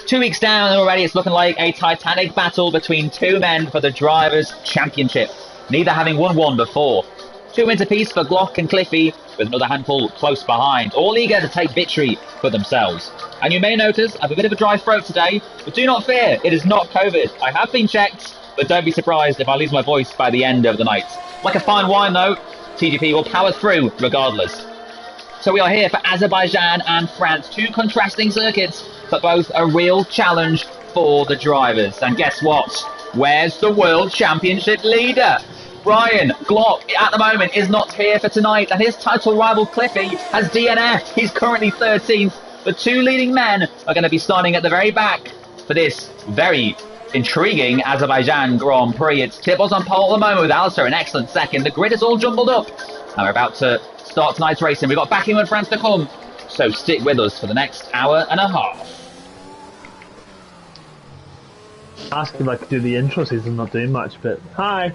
2 weeks down and already it's looking like a titanic battle between two men for the Drivers' Championship, neither having won one before. 2 wins apiece for Glock and Cliffy, with another handful close behind, all eager to take victory for themselves. And you may notice I have a bit of a dry throat today, but do not fear, it is not COVID. I have been checked, but don't be surprised if I lose my voice by the end of the night. Like a fine wine though, TGP will power through regardless. So we are here for Azerbaijan and France, 2 contrasting circuits, but both a real challenge for the drivers. And guess what? Where's the World Championship leader? Ryan Glock, at the moment, is not here for tonight, and his title rival Cliffy has DNF'd. He's currently 13th. The 2 leading men are going to be starting at the very back for this very intriguing Azerbaijan Grand Prix. It's Tibbles on pole at the moment with Alistair an excellent second. The grid is all jumbled up, and we're about to start tonight's racing. We've got backing with France to come, so stick with us for the next hour and a half. Ask if I could do the intro, so he's not doing much, but hi.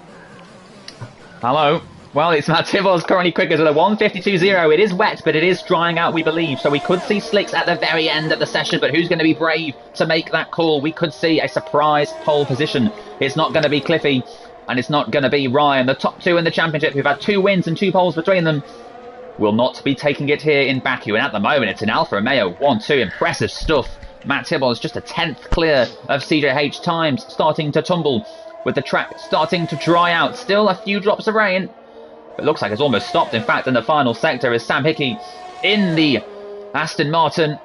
Hello. Well, it's Matt Tibbles currently quickest with a 1:52.0. It is wet, but it is drying out, we believe. So we could see slicks at the very end of the session, but who's going to be brave to make that call? We could see a surprise pole position. It's not going to be Cliffy, and it's not going to be Ryan. The top 2 in the championship, who've had 2 wins and 2 poles between them, will not be taking it here in Baku. And at the moment, it's an Alfa Romeo 1-2. Impressive stuff. Matt Tibbles just a 10th clear of CJH. Times starting to tumble, with the track starting to dry out. Still a few drops of rain. It looks like it's almost stopped. In fact, in the final sector is Sam Hickey in the Aston Martin.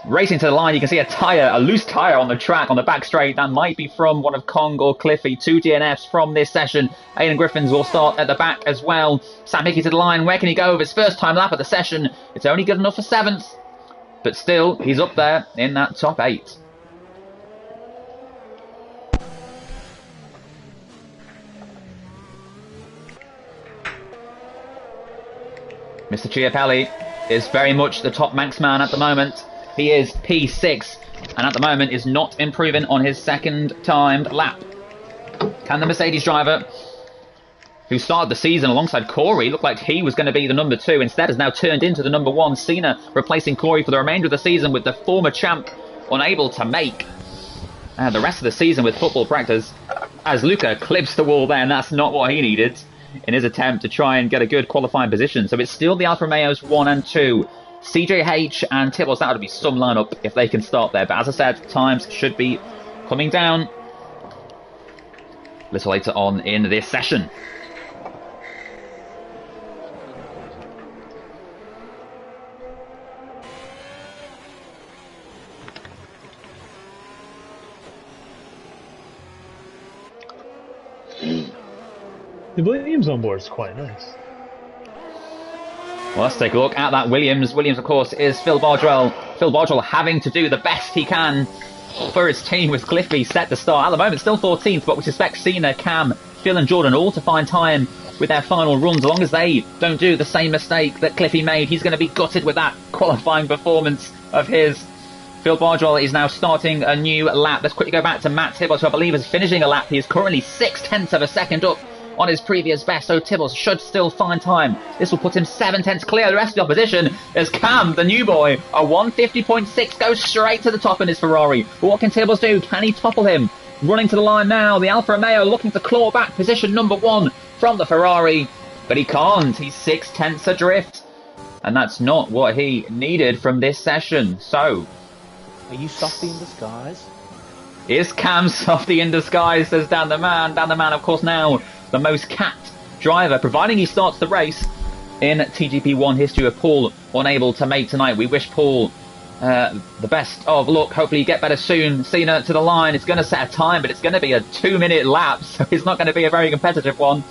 Racing to the line, you can see a loose tyre on the track on the back straight. That might be from one of Kong or Cliffy. 2 DNFs from this session. Aidan Griffins will start at the back as well. Sam Hickey to the line. Where can he go with his first time lap of the session? It's only good enough for 7th. But still, he's up there in that top 8. Mr. Chiapelli is very much the top Manx man at the moment. He is P6, and at the moment is not improving on his second timed lap. Can the Mercedes driver, who started the season alongside Corey, looked like he was going to be the number 2, instead has now turned into the number 1. Cena replacing Corey for the remainder of the season, with the former champ unable to make the rest of the season with football practice, as Luca clips the wall there, and that's not what he needed in his attempt to try and get a good qualifying position. So it's still the Alfa Romeos 1 and 2. CJH and Tibbles, that would be some lineup if they can start there. But as I said, times should be coming down a little later on in this session. The Williams on board is quite nice. Well, let's take a look at that Williams. Williams, of course, is Phil Bardwell. Phil Bardwell having to do the best he can for his team, with Cliffy set to start. At the moment, still 14th, but we suspect Cena, Cam, Phil and Jordan all to find time with their final runs. As long as they don't do the same mistake that Cliffy made, he's going to be gutted with that qualifying performance of his. Phil Bardwell is now starting a new lap. Let's quickly go back to Matt Tibbles, who I believe is finishing a lap. He is currently 6/10 of a second up on his previous best, so Tibbles should still find time. This will put him 7/10 clear of the rest of the opposition, as Cam, the new boy, a 150.6, goes straight to the top in his Ferrari. But what can Tibbles do? Can he topple him? Running to the line now, the Alfa Romeo looking to claw back position number 1 from the Ferrari, but he can't. He's 6/10 adrift, and that's not what he needed from this session. So, are you softy in disguise? Is Cam softy in disguise, says Dan the Man. Dan the Man, of course, now the most capped driver, providing he starts the race in TGP1 history, with Paul unable to make tonight. We wish Paul the best of luck. Hopefully you get better soon. Cena to the line. It's going to set a time, but it's going to be a 2-minute lap, so it's not going to be a very competitive one.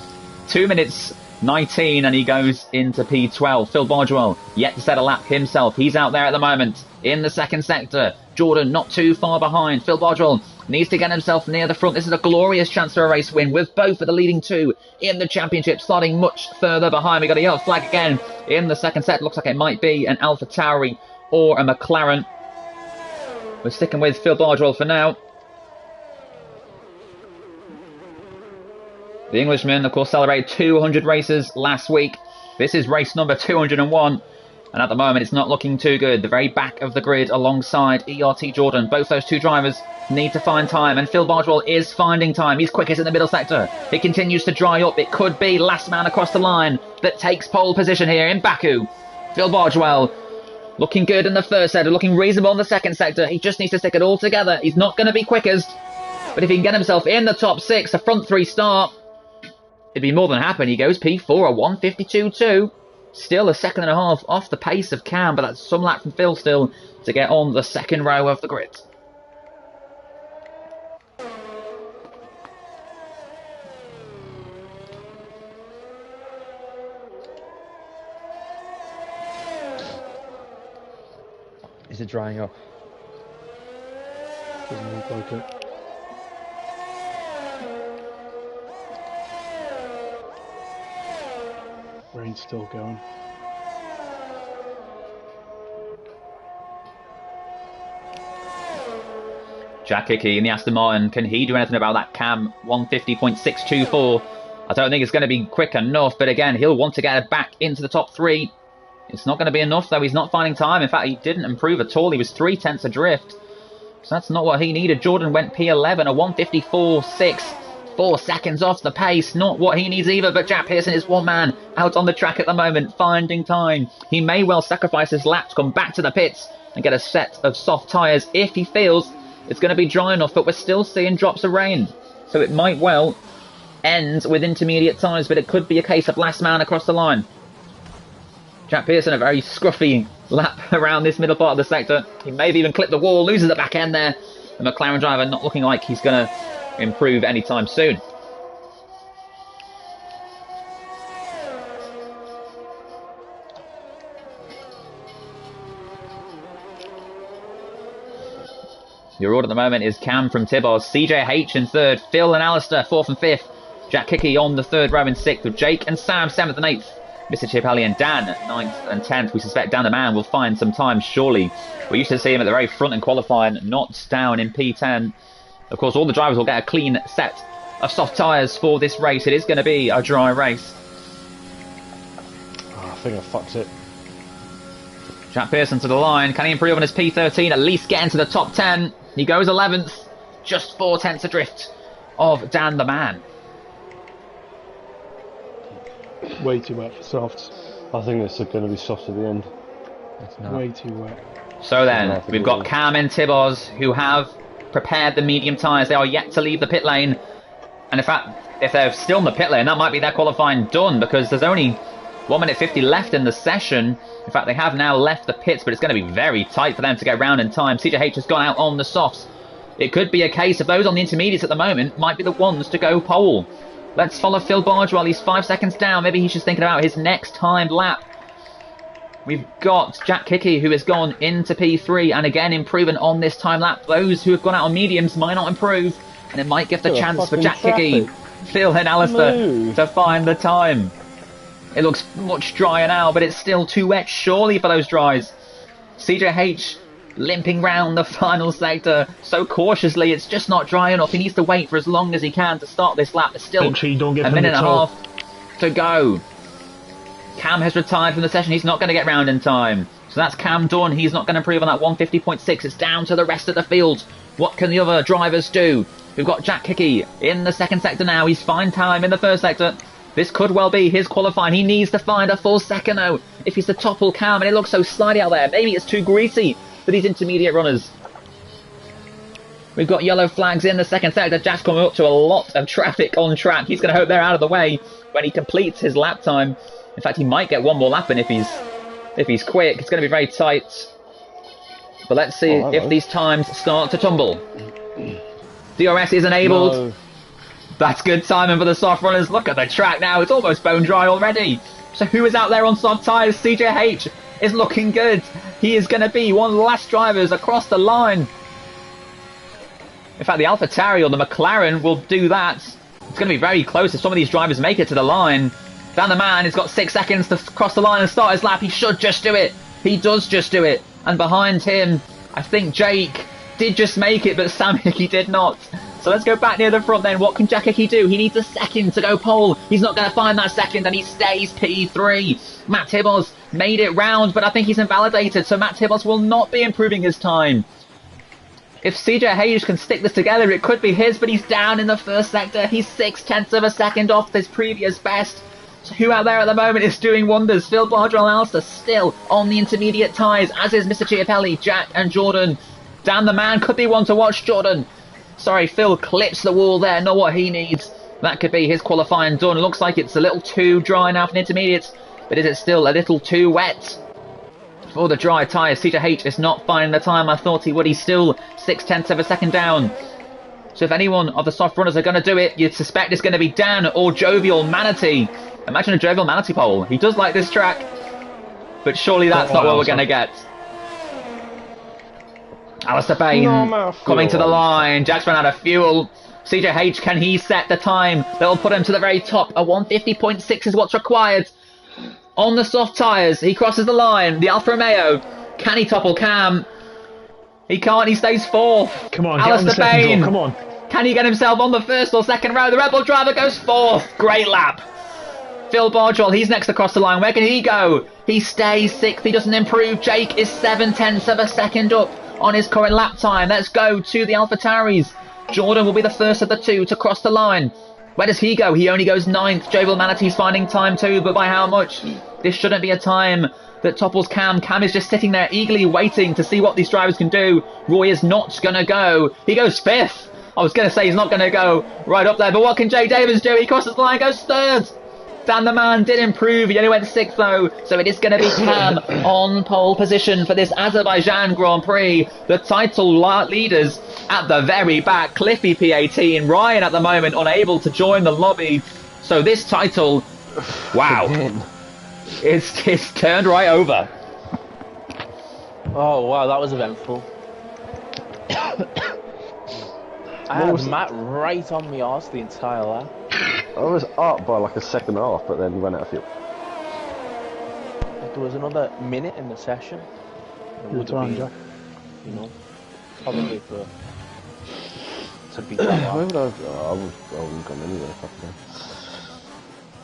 2 minutes 19, and he goes into P12. Phil Bardwell yet to set a lap himself. He's out there at the moment in the second sector. Jordan not too far behind. Phil Bardwell needs to get himself near the front. This is a glorious chance for a race win, with both of the leading 2 in the championship starting much further behind. We got a yellow flag again in the second set. Looks like it might be an Alpha Tauri or a McLaren. We're sticking with Phil Bardwell for now. The Englishman, of course, celebrated 200 races last week. This is race number 201. And at the moment, it's not looking too good. The very back of the grid alongside ERT Jordan. Both those two drivers need to find time. And Phil Bargewell is finding time. He's quickest in the middle sector. It continues to dry up. It could be last man across the line that takes pole position here in Baku. Phil Bargewell looking good in the first sector. Looking reasonable in the second sector. He just needs to stick it all together. He's not going to be quickest. But if he can get himself in the top 6, a front 3 start, he'd be more than happy. He goes P4, a 152.2. Still a second and a half off the pace of Cam, but that's some lap from Phil still to get on the second row of the grid. Is it drying up? Doesn't look like it. Rain's still going. Jack Hickey in the Aston Martin. Can he do anything about that Cam 150.624? I don't think it's going to be quick enough, but again, he'll want to get it back into the top 3. It's not going to be enough, though. He's not finding time. In fact, he didn't improve at all. He was 3 tenths adrift. So that's not what he needed. Jordan went P11, a 154.6. 4 seconds off the pace. Not what he needs either, but Jack Pearson is one man out on the track at the moment, finding time. He may well sacrifice his lap to come back to the pits and get a set of soft tyres if he feels it's going to be dry enough, but we're still seeing drops of rain. So it might well end with intermediate tyres, but it could be a case of last man across the line. Jack Pearson, a very scruffy lap around this middle part of the sector. He may have even clipped the wall, loses the back end there. The McLaren driver not looking like he's going to improve anytime soon. Your order at the moment is Cam from Tibos, CJH in 3rd, Phil and Alistair 4th and 5th, Jack Hickey on the 3rd row in 6th, with Jake and Sam 7th and 8th, Mr. Chip Alley and Dan 9th and 10th. We suspect Dan the man will find some time surely. We used to see him at the very front in qualifying, not down in P10. Of course, all the drivers will get a clean set of soft tyres for this race. It is going to be a dry race. Oh, I think I fucked it. Jack Pearson to the line. Can he improve on his P13? At least get into the top 10. He goes 11th. Just 4 tenths adrift of Dan the man. Way too wet for softs. I think this is going to be soft at the end. Way too wet. So then, we've got Cam and Tibos who have prepared the medium tyres. They are yet to leave the pit lane. And in fact, if they're still in the pit lane, that might be their qualifying done, because there's only 1 minute 50 left in the session. In fact, they have now left the pits, but it's going to be very tight for them to get round in time. CJH has gone out on the softs. It could be a case of those on the intermediates at the moment might be the ones to go pole. Let's follow Phil Bargewell. He's 5 seconds down. Maybe he's just thinking about his next timed lap. We've got Jack Hickey, who has gone into P3 and again improving on this time lap. Those who have gone out on mediums might not improve, and it might give the chance for Jack Hickey, Phil and Alistair to find the time. It looks much drier now, but it's still too wet surely for those dries. CJH limping round the final sector so cautiously. It's just not dry enough. He needs to wait for as long as he can to start this lap. There's still don't get a minute and a half to go. Cam has retired from the session. He's not going to get round in time. So that's Cam done. He's not going to improve on that 150.6. It's down to the rest of the field. What can the other drivers do? We've got Jack Hickey in the second sector now. He's fine time in the first sector. This could well be his qualifying. He needs to find a full second though if he's to topple Cam, and it looks so slidey out there. Maybe it's too greasy for these intermediate runners. We've got yellow flags in the second sector. Jack's coming up to a lot of traffic on track. He's going to hope they're out of the way when he completes his lap time. In fact, he might get one more lap in if he's quick. It's going to be very tight. But let's see if these times start to tumble. DRS is enabled. No. That's good timing for the soft runners. Look at the track now. It's almost bone dry already. So who is out there on soft tyres? CJH is looking good. He is going to be one of the last drivers across the line. In fact, the AlphaTauri or the McLaren will do that. It's going to be very close if some of these drivers make it to the line. Dan the man has got 6 seconds to cross the line and start his lap. He should just do it. He does just do it. And behind him, I think Jake did just make it, but Sam Hickey did not. So let's go back near the front then. What can Jack Hickey do? He needs a second to go pole. He's not going to find that second, and he stays P3. Matt Tibbles made it round, but I think he's invalidated, so Matt Tibbles will not be improving his time. If CJ Hayes can stick this together, it could be his, but he's down in the first sector. He's 0.6 of a second off his previous best. So who out there at the moment is doing wonders? Phil Bardwell and Alistair still on the intermediate ties, as is Mr. Chiapelli, Jack and Jordan. Dan the man could be one to watch. Jordan. Sorry, Phil clips the wall there, not what he needs. That could be his qualifying done. Looks like it's a little too dry now for the intermediates, but is it still a little too wet for the dry tyres? CJH is not finding the time I thought he would. He's still 0.6 of a second down. So if any one of the soft runners are going to do it, you'd suspect it's going to be Dan or Jovial Manatee. Imagine a Jovial Manatee pole. He does like this track, but surely that's not what we're going to get. Alistair Bain coming to the line. Jack's run out of fuel. CJH, can he set the time that will put him to the very top? A 150.6 is what's required. On the soft tyres, he crosses the line. The Alfa Romeo. Can he topple Cam? He can't, he stays fourth. Come on, Alistair get on the second Bain. row, come on. Can he get himself on the first or second row? The Red Bull driver goes fourth. Great lap. Phil Bardwell, he's next across the line. Where can he go? He stays sixth. He doesn't improve. Jake is 0.7 of a second up on his current lap time. Let's go to the AlphaTauris. Jordan will be the first of the two to cross the line. Where does he go? He only goes ninth. Jovial Manatee's finding time too, but by how much? This shouldn't be a time that topples Cam. Cam is just sitting there eagerly waiting to see what these drivers can do. Roy is not going to go. He goes fifth. I was going to say he's not going to go right up there, but what can Jay Davis do? He crosses the line, goes third. Dan the man did improve. He only went sixth though, so it is going to be Cam on pole position for this Azerbaijan Grand Prix. The title leaders at the very back, Cliffy P18, Ryan at the moment unable to join the lobby. So this title, wow, it's turned right over. Oh wow, that was eventful. I had Matt right on my arse the entire lap. I was up by like a second and a half, but then ran out of fuel. If there was another minute in the session, it would have been, Jack. You know, probably to beat that lap. Where would I wouldn't gone anywhere.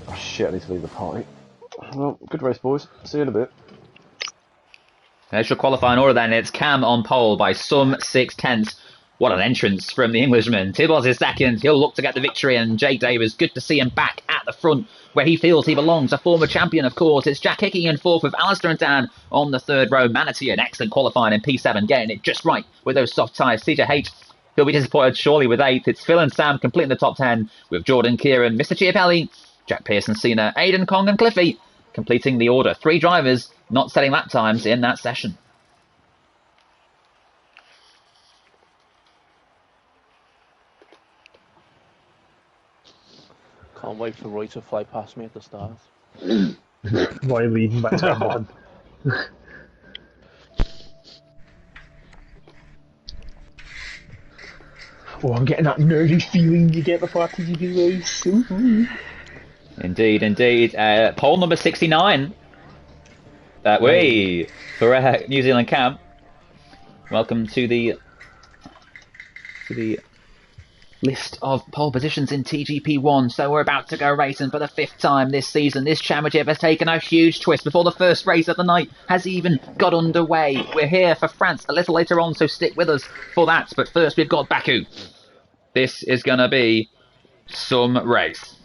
Oh shit, I need to leave the party. Well, good race, boys. See you in a bit. There's your qualifying order then. It's Cam on pole by some 0.6. What an entrance from the Englishman. Tibbles is second. He'll look to get the victory. And Jake Davis, good to see him back at the front where he feels he belongs. A former champion, of course. It's Jack Hickey in fourth with Alistair and Dan on the third row. Manatee, an excellent qualifying in P7, getting it just right with those soft tyres. CJH, he'll be disappointed surely with eighth. It's Phil and Sam completing the top 10 with Jordan, Kieran, Mr. Chiapelli, Jack Pearson, Cena, Aidan, Kong and Cliffy completing the order. 3 drivers not setting lap times in that session. Can't wait for Roy to fly past me at the start. Roy leading back to one. Oh, I'm getting that nerdy feeling you get before a TGP race. Indeed, indeed. Pole number 69. For New Zealand Cam. Welcome to the list of pole positions in TGP1. So we're about to go racing for the 5th time this season. This championship has taken a huge twist before the first race of the night has even got underway. We're here for France a little later on, so stick with us for that. But first we've got Baku. This is going to be some race.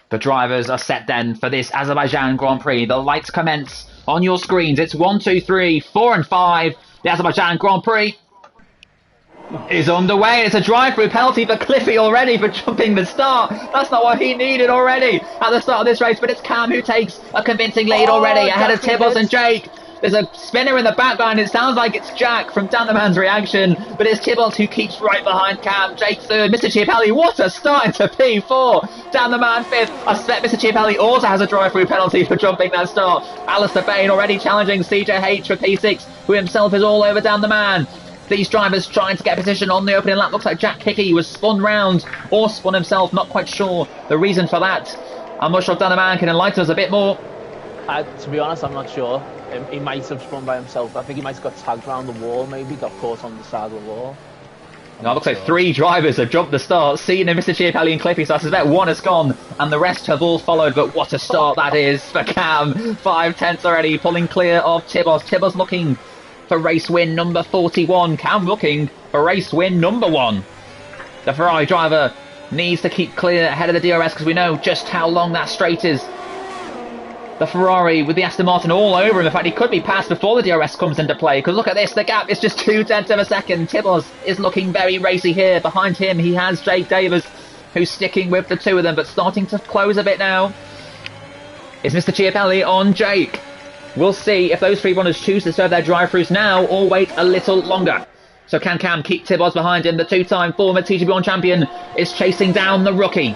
The drivers are set then for this Azerbaijan Grand Prix. The lights commence on your screens. It's 1, 2, 3, 4 and 5. The Azerbaijan Grand Prix is underway. It's a drive-through penalty for Cliffy already for jumping the start. That's not what he needed already at the start of this race, but it's Cam who takes a convincing lead already ahead of Tibbles and Jake. There's a spinner in the background. It sounds like it's Jack from Dan the Man's reaction, but it's Tibbles who keeps right behind Cam. Jake third. Mr. Chiapelli, what a start into P4. Dan the Man fifth. I suspect Mr. Chiapelli also has a drive-through penalty for jumping that start. Alistair Bain already challenging CJH for P6, who himself is all over Dan the Man. These drivers trying to get position on the opening lap. Looks like Jack Hickey was spun round or spun himself. Not quite sure the reason for that. I'm not sure if Danaman can enlighten us a bit more. To be honest, I'm not sure. He might have spun by himself. I think he might have got tagged around the wall, maybe got caught on the side of the wall. Now, it looks like 3 drivers have jumped the start. Cena, Mr. Chiapelli and Cliffy, so I suspect 1 has gone and the rest have all followed. But what a start that is for Cam. 5 tenths already, pulling clear of Tibos. Tibos looking for race win number 41. Cam looking for race win number 1. The Ferrari driver needs to keep clear ahead of the DRS because we know just how long that straight is. The Ferrari with the Aston Martin all over him. In fact, he could be passed before the DRS comes into play. Because look at this, the gap is just 2 tenths of a second. Tibos is looking very racy here. Behind him, he has Jake Davis, who's sticking with the 2 of them, but starting to close a bit now. Is Mr. Chiapelli on Jake? We'll see if those 3 runners choose to serve their drive-throughs now or wait a little longer. So can Cam keep Tibos behind him? The 2-time former TGB1 champion is chasing down the rookie.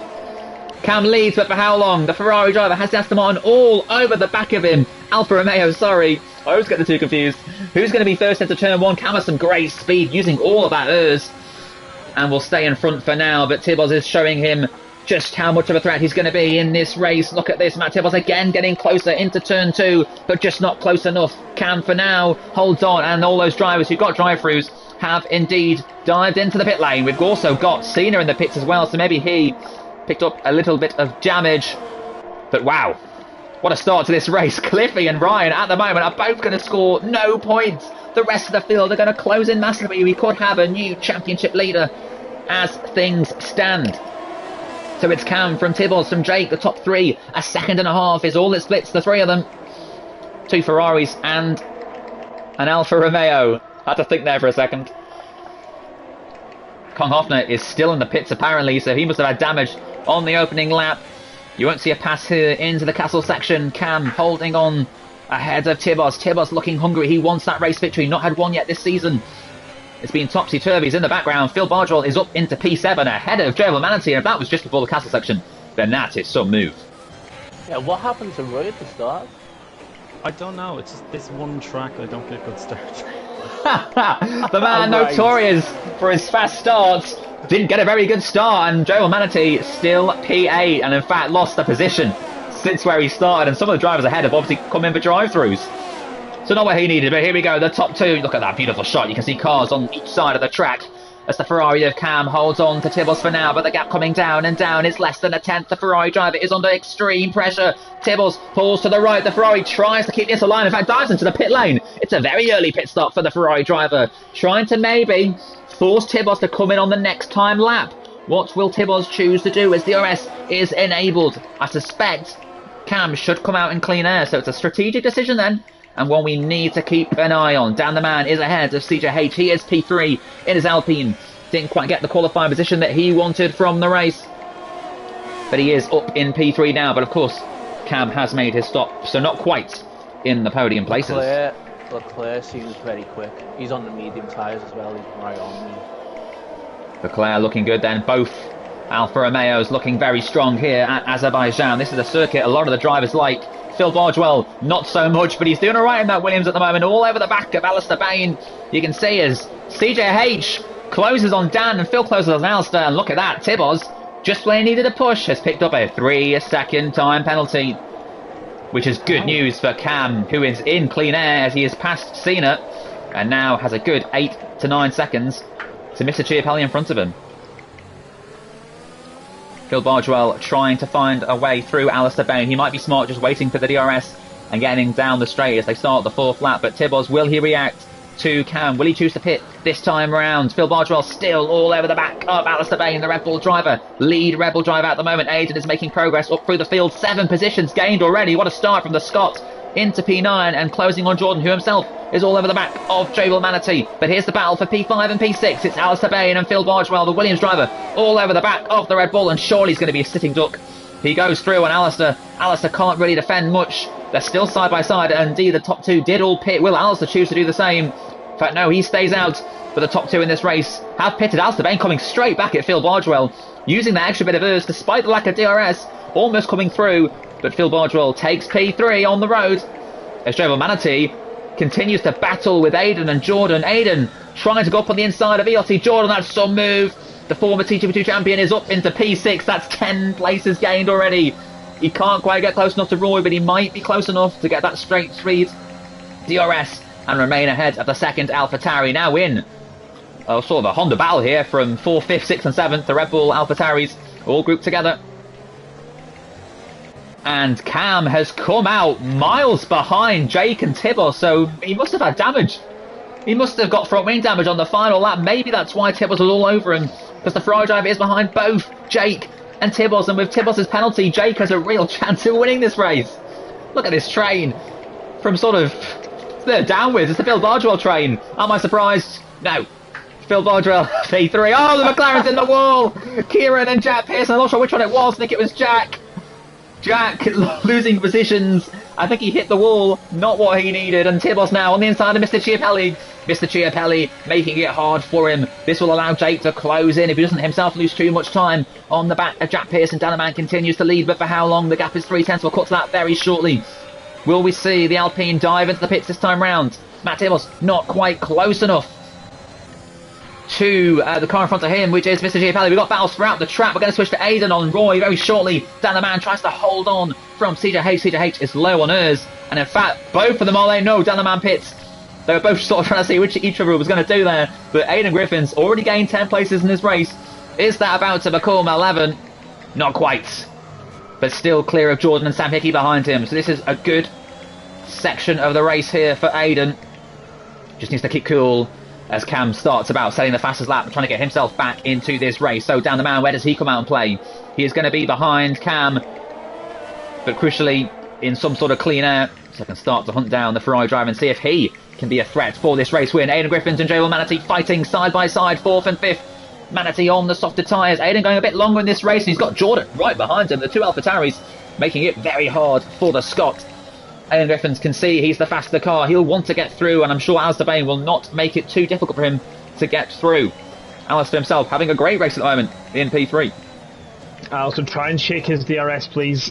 Cam leads, but for how long? The Ferrari driver has the Aston Martin all over the back of him. Alfa Romeo, sorry. I always get the 2 confused. Who's going to be first into turn 1? Cam has some great speed, using all of that ERS. And will stay in front for now, but Tibos is showing him just how much of a threat he's going to be in this race. Look at this, Matt Tibos again getting closer into turn 2, but just not close enough. Cam, for now, holds on, and all those drivers who got drive-throughs have indeed dived into the pit lane. We've also got Cena in the pits as well, so maybe he picked up a little bit of damage. But wow, what a start to this race. Cliffy and Ryan at the moment are both going to score no points. The rest of the field are going to close in massively. We could have a new championship leader as things stand. So it's Cam from Tibos, from Jake, the top 3. A second and a half is all that splits the 3 of them. 2 Ferraris and an Alfa Romeo. I had to think there for a second. Kong Hofner is still in the pits apparently, so he must have had damage on the opening lap. You won't see a pass here into the castle section. Cam holding on ahead of Tibos. Tibos looking hungry. He wants that race victory. Not had one yet this season. It's been topsy-turvies in the background. Phil Bardwell is up into P7 ahead of Joe Manatee. And if that was just before the castle section, then that is some move. Yeah, what happened to Roy at the start? I don't know. It's just this one track I don't get good starts. The man notorious for his fast starts didn't get a very good start, and Joe Manatee still P8, and in fact lost the position since where he started, and some of the drivers ahead have obviously come in for drive-throughs. So not what he needed, but here we go, the top 2. Look at that beautiful shot. You can see cars on each side of the track as the Ferrari of Cam holds on to Tibos for now, but the gap coming down and down. It's less than a tenth. The Ferrari driver is under extreme pressure. Tibos pulls to the right. The Ferrari tries to keep this aligned. In fact, dives into the pit lane. It's a very early pit stop for the Ferrari driver, trying to maybe force Tibos to come in on the next time lap. What will Tibos choose to do as DRS is enabled? I suspect Cam should come out in clean air, so it's a strategic decision then, and one we need to keep an eye on. Dan the Man is ahead of CJH. He is P3 in his Alpine. Didn't quite get the qualifying position that he wanted from the race, but he is up in P3 now. But of course, Cam has made his stop, so not quite in the podium places. Leclerc seems very quick. He's on the medium tyres as well. He's right on me. Leclerc looking good then. Both Alfa Romeos looking very strong here at Azerbaijan. This is a circuit a lot of the drivers like. Phil Bardwell, not so much, but he's doing alright in that Williams at the moment, all over the back of Alistair Bain. You can see as CJH closes on Dan and Phil closes on Alistair, and look at that, Tibos, just when he needed a push, has picked up a 3-second time penalty, which is good news for Cam, who is in clean air as he has passed Cena, and now has a good 8 to 9 seconds to Mr. Chiapelli in front of him. Phil Bardwell trying to find a way through Alistair Bain. He might be smart just waiting for the DRS and getting down the straight as they start the 4th lap. But Tibos, will he react to Cam? Will he choose to pit this time around? Phil Bardwell still all over the back of Alistair Bain, the Red Bull driver. Lead Red Bull driver at the moment. Aiden is making progress up through the field. 7 positions gained already. What a start from the Scot into P9 and closing on Jordan, who himself is all over the back of Joel Manatee. But here's the battle for P5 and P6. It's Alistair Bain and Phil Bardwell, the Williams driver, all over the back of the Red Bull, and surely he's going to be a sitting duck. He goes through, and Alistair can't really defend much. They're still side by side, and indeed the top 2 did all pit. Will Alistair choose to do the same? In fact, no, he stays out. But the top 2 in this race have pitted. Alistair Bain coming straight back at Phil Bardwell, using that extra bit of ERS despite the lack of DRS, almost coming through. But Phil Bardwell takes P3 on the road as Joel Manatee continues to battle with Aiden and Jordan. Aiden trying to go up on the inside of ELT Jordan. That's some move. The former TGP2 champion is up into P6. That's 10 places gained already. He can't quite get close enough to Roy, but he might be close enough to get that straight 3 DRS and remain ahead of the second AlphaTauri. Now in sort of a Honda battle here from 4th, 5th, 6th and 7th. The Red Bull AlphaTauris all grouped together. And Cam has come out miles behind Jake and Tibos, so he must have had damage. He must have got front wing damage on the final lap. Maybe that's why Tibos was all over him, because the Ferrari driver is behind both Jake and Tibos, and with Tibos' penalty, Jake has a real chance of winning this race. Look at this train. From sort of downwards, it's the Phil Bardwell train. Am I surprised? No. Phil Bardwell, P3. Oh, the McLaren's in the wall! Kieran and Jack Pearson, I'm not sure which one it was. I think it was Jack. Jack losing positions. I think he hit the wall, not what he needed. And Tibos now on the inside of Mr. Chiapelli. Mr. Chiapelli making it hard for him. This will allow Jake to close in if he doesn't himself lose too much time on the back of Jack Pearson. Danaman continues to lead, but for how long? The gap is 3/10. We'll cut to that very shortly. Will we see the Alpine dive into the pits this time round? Matt Tibos not quite close enough to the car in front of him, which is Mr. Giapelli. We've got battles throughout the track. We're going to switch to Aiden on Roy very shortly. Dan the Man tries to hold on from CJH. CJH is low on hers, and in fact, both of them are no Dan the Man pits. They were both sort of trying to see which each other was going to do there, but Aiden Griffin's already gained 10 places in this race. Is that about to become 11? Not quite, but still clear of Jordan and Sam Hickey behind him. So this is a good section of the race here for Aiden. Just needs to keep cool as Cam starts about setting the fastest lap and trying to get himself back into this race. So Dan the Man, where does he come out and play? He is going to be behind Cam, but crucially in some sort of clean air, so I can start to hunt down the Ferrari driver and see if he can be a threat for this race win. Aiden Griffins and J1 Manatee fighting side by side, 4th and 5th. Manatee on the softer tyres. Aiden going a bit longer in this race, and he's got Jordan right behind him. The two AlphaTauris making it very hard for the Scot. Aiden Griffins can see he's the faster car. He'll want to get through, and I'm sure Azerbaijan will not make it too difficult for him to get through. Alistair himself having a great race at the moment in P3. Alistair, try and shake his DRS, please.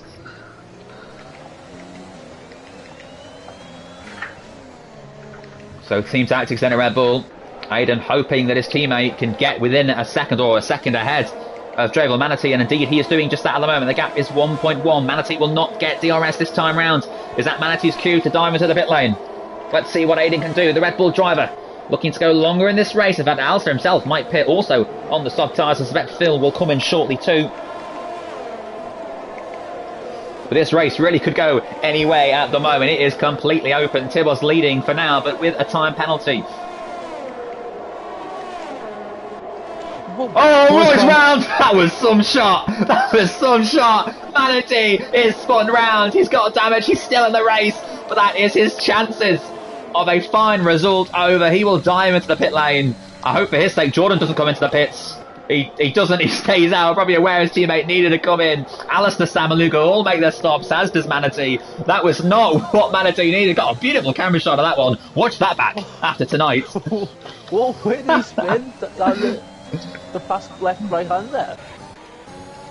So Team Tactics then a Red Bull. Aiden hoping that his teammate can get within a second or a second ahead of Dravel Manatee, and indeed he is doing just that at the moment. The gap is 1.1. Manatee will not get DRS this time round. Is that Manatee's cue to dive into the pit lane? Let's see what Aiden can do. The Red Bull driver looking to go longer in this race. In fact, Alistair himself might pit also on the soft tyres. I suspect Phil will come in shortly too. But this race really could go any way at the moment. It is completely open. Tibos leading for now, but with a time penalty. Oh, Roy's round! That was some shot! That was some shot! Manatee is spun round. He's got damage. He's still in the race, but that is his chances of a fine result over. He will dive into the pit lane. I hope for his sake Jordan doesn't come into the pits. He doesn't. He stays out. Probably aware his teammate needed to come in. Alistair, Samaluga all make their stops, as does Manatee. That was not what Manatee needed. Got a beautiful camera shot of that one. Watch that back after tonight. Whoa, where did he spin? The fast left right hand there.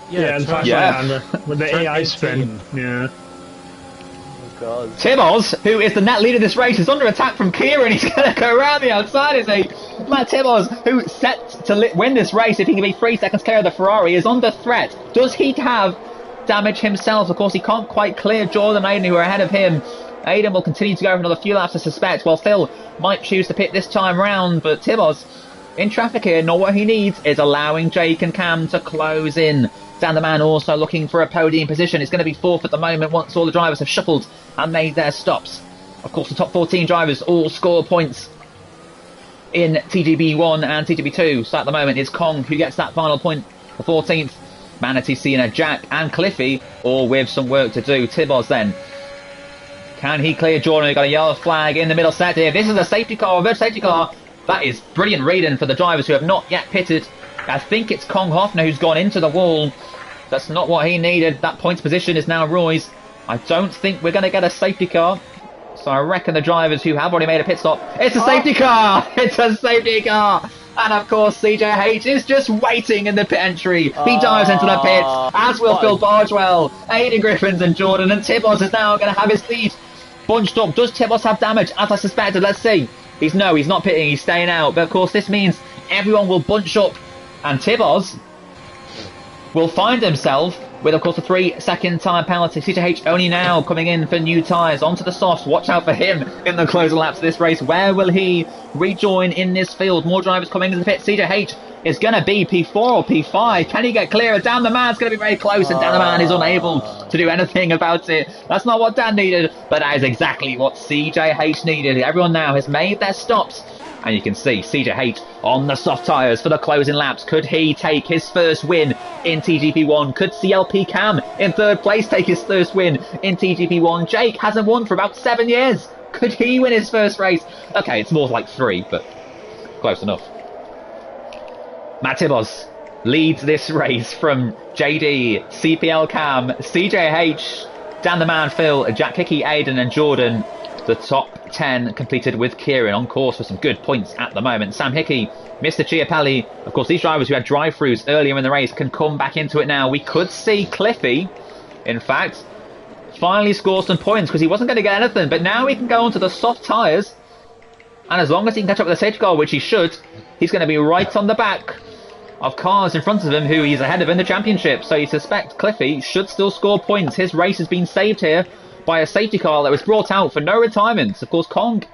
Yeah, and fast right hander with the AI spin. Yeah. Oh god. Tibos, who is the net leader of this race, is under attack from Kieran. He's going to go around the outside, is he? Matt Tibos, who set to win this race if he can be 3 seconds clear of the Ferrari, is under threat. Does he have damage himself? Of course, he can't quite clear Jordan and Aiden, who are ahead of him. Aiden will continue to go for another few laps, I suspect, while Phil might choose to pit this time round, but Tibos in traffic here, not what he needs is allowing Jake and Cam to close in. Dan the Man also looking for a podium position. It's going to be 4th at the moment once all the drivers have shuffled and made their stops. Of course, the top 14 drivers all score points in TGB1 and TGB2. So at the moment, it's Kong who gets that final point, the 14th. Manatee, Cena, Jack and Cliffy, all with some work to do. Tibos then. Can he clear Jordan? We've got a yellow flag in the middle set here. This is a safety car, a reverse safety car. That is brilliant reading for the drivers who have not yet pitted. I think it's Kong Hoffner who's gone into the wall. That's not what he needed. That points position is now Roy's. I don't think we're going to get a safety car. So I reckon the drivers who have already made a pit stop. It's a safety car! It's a safety car! And of course CJH is just waiting in the pit entry. He dives into the pits, as will Phil Bardwell. Aiden Griffins and Jordan, and Tibos is now going to have his lead bunched up. Does Tibos have damage, as I suspected? Let's see. He's not pitting, he's staying out. But of course, this means everyone will bunch up, and Tibos will find himself with, of course, a 3-second time penalty. CJH only now coming in for new tyres onto the softs. Watch out for him in the closing laps of this race. Where will he rejoin in this field? More drivers coming into the pit. CJH is going to be P4 or P5. Can he get clear? Dan the Man's going to be very close, and Dan the Man is unable to do anything about it. That's not what Dan needed, but that is exactly what CJH needed. Everyone now has made their stops, and you can see CJH on the soft tyres for the closing laps. Could he take his first win in TGP1? Could CLP Cam in third place take his first win in TGP1? Jake hasn't won for about 7 years. Could he win his first race? Okay, it's more like 3, but close enough. Matt Tibos leads this race from JD, CPL Cam, CJH, Dan the Man, Phil, Jack Hickey, Aiden and Jordan. The top 10 completed with Kieran, on course for some good points at the moment. Sam Hickey, Mr. Chiapelli. Of course, these drivers who had drive-throughs earlier in the race can come back into it now. We could see Cliffy, in fact, finally score some points because he wasn't going to get anything. But now he can go onto the soft tyres. And as long as he can catch up with the safety car, which he should, he's going to be right on the back of cars in front of him who he's ahead of in the championship. So you suspect Cliffy should still score points. His race has been saved here by a safety car that was brought out for no retirements. Of course, Kong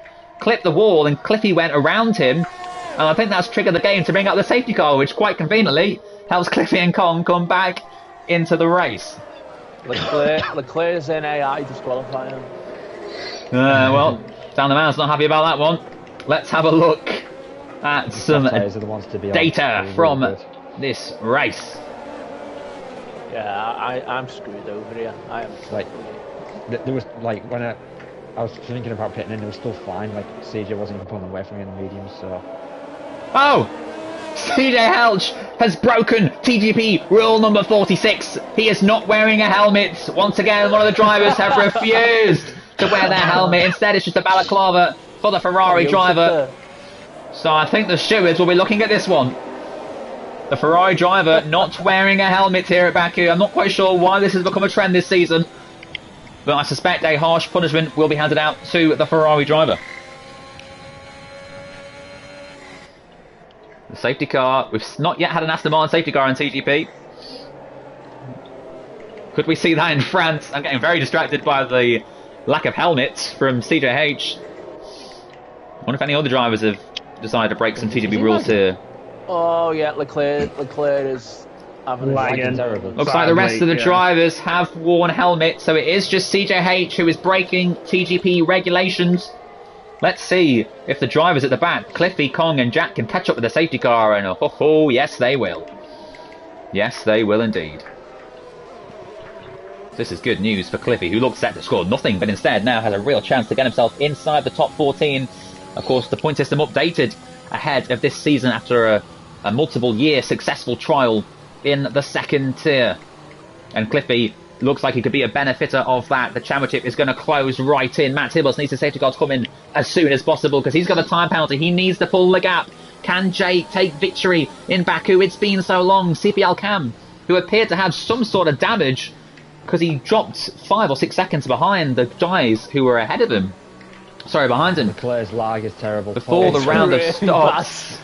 clipped the wall and Cliffy went around him. And I think that's triggered the game to bring out the safety car, which quite conveniently helps Cliffy and Kong come back into the race. Leclerc's in AI disqualifying him. Well, Dan the Man's not happy about that one. Let's have a look at some data from this race. Yeah, I'm screwed over here. I am. There was when I was thinking about pitting in, it was still fine. CJ wasn't even pulling away from me in the mediums, so. Oh! CJ Helch has broken TGP rule number 46. He is not wearing a helmet. Once again, one of the drivers have refused to wear their helmet. Instead, it's just a balaclava for the Ferrari driver. So I think the stewards will be looking at this one. The Ferrari driver not wearing a helmet here at Baku. I'm not quite sure why this has become a trend this season, but I suspect a harsh punishment will be handed out to the Ferrari driver. The safety car, we've not yet had an Aston Martin safety car in TGP. Could we see that in France? I'm getting very distracted by the lack of helmets from CJH. I wonder if any other drivers have decided to break some TGP rules here. Oh yeah, Leclerc is having a terrible. Looks like the rest of the drivers have worn helmets, so it is just CJH who is breaking TGP regulations. Let's see if the drivers at the back, Cliffy, Kong and Jack, can catch up with the safety car, and oh, yes they will. Yes, they will indeed. This is good news for Cliffy, who looked set to score nothing, but instead now has a real chance to get himself inside the top 14. Of course, the point system updated ahead of this season after a multiple-year successful trial in the second tier. And Cliffy looks like he could be a benefiter of that. The championship is going to close right in. Matt Tibos needs the safety car to come in as soon as possible because he's got a time penalty. He needs to pull the gap. Can Jake take victory in Baku? It's been so long. CPL Cam, who appeared to have some sort of damage because he dropped 5 or 6 seconds behind the guys who were ahead of him. Sorry, behind him. Leclerc's lag is terrible. Before the round of stops.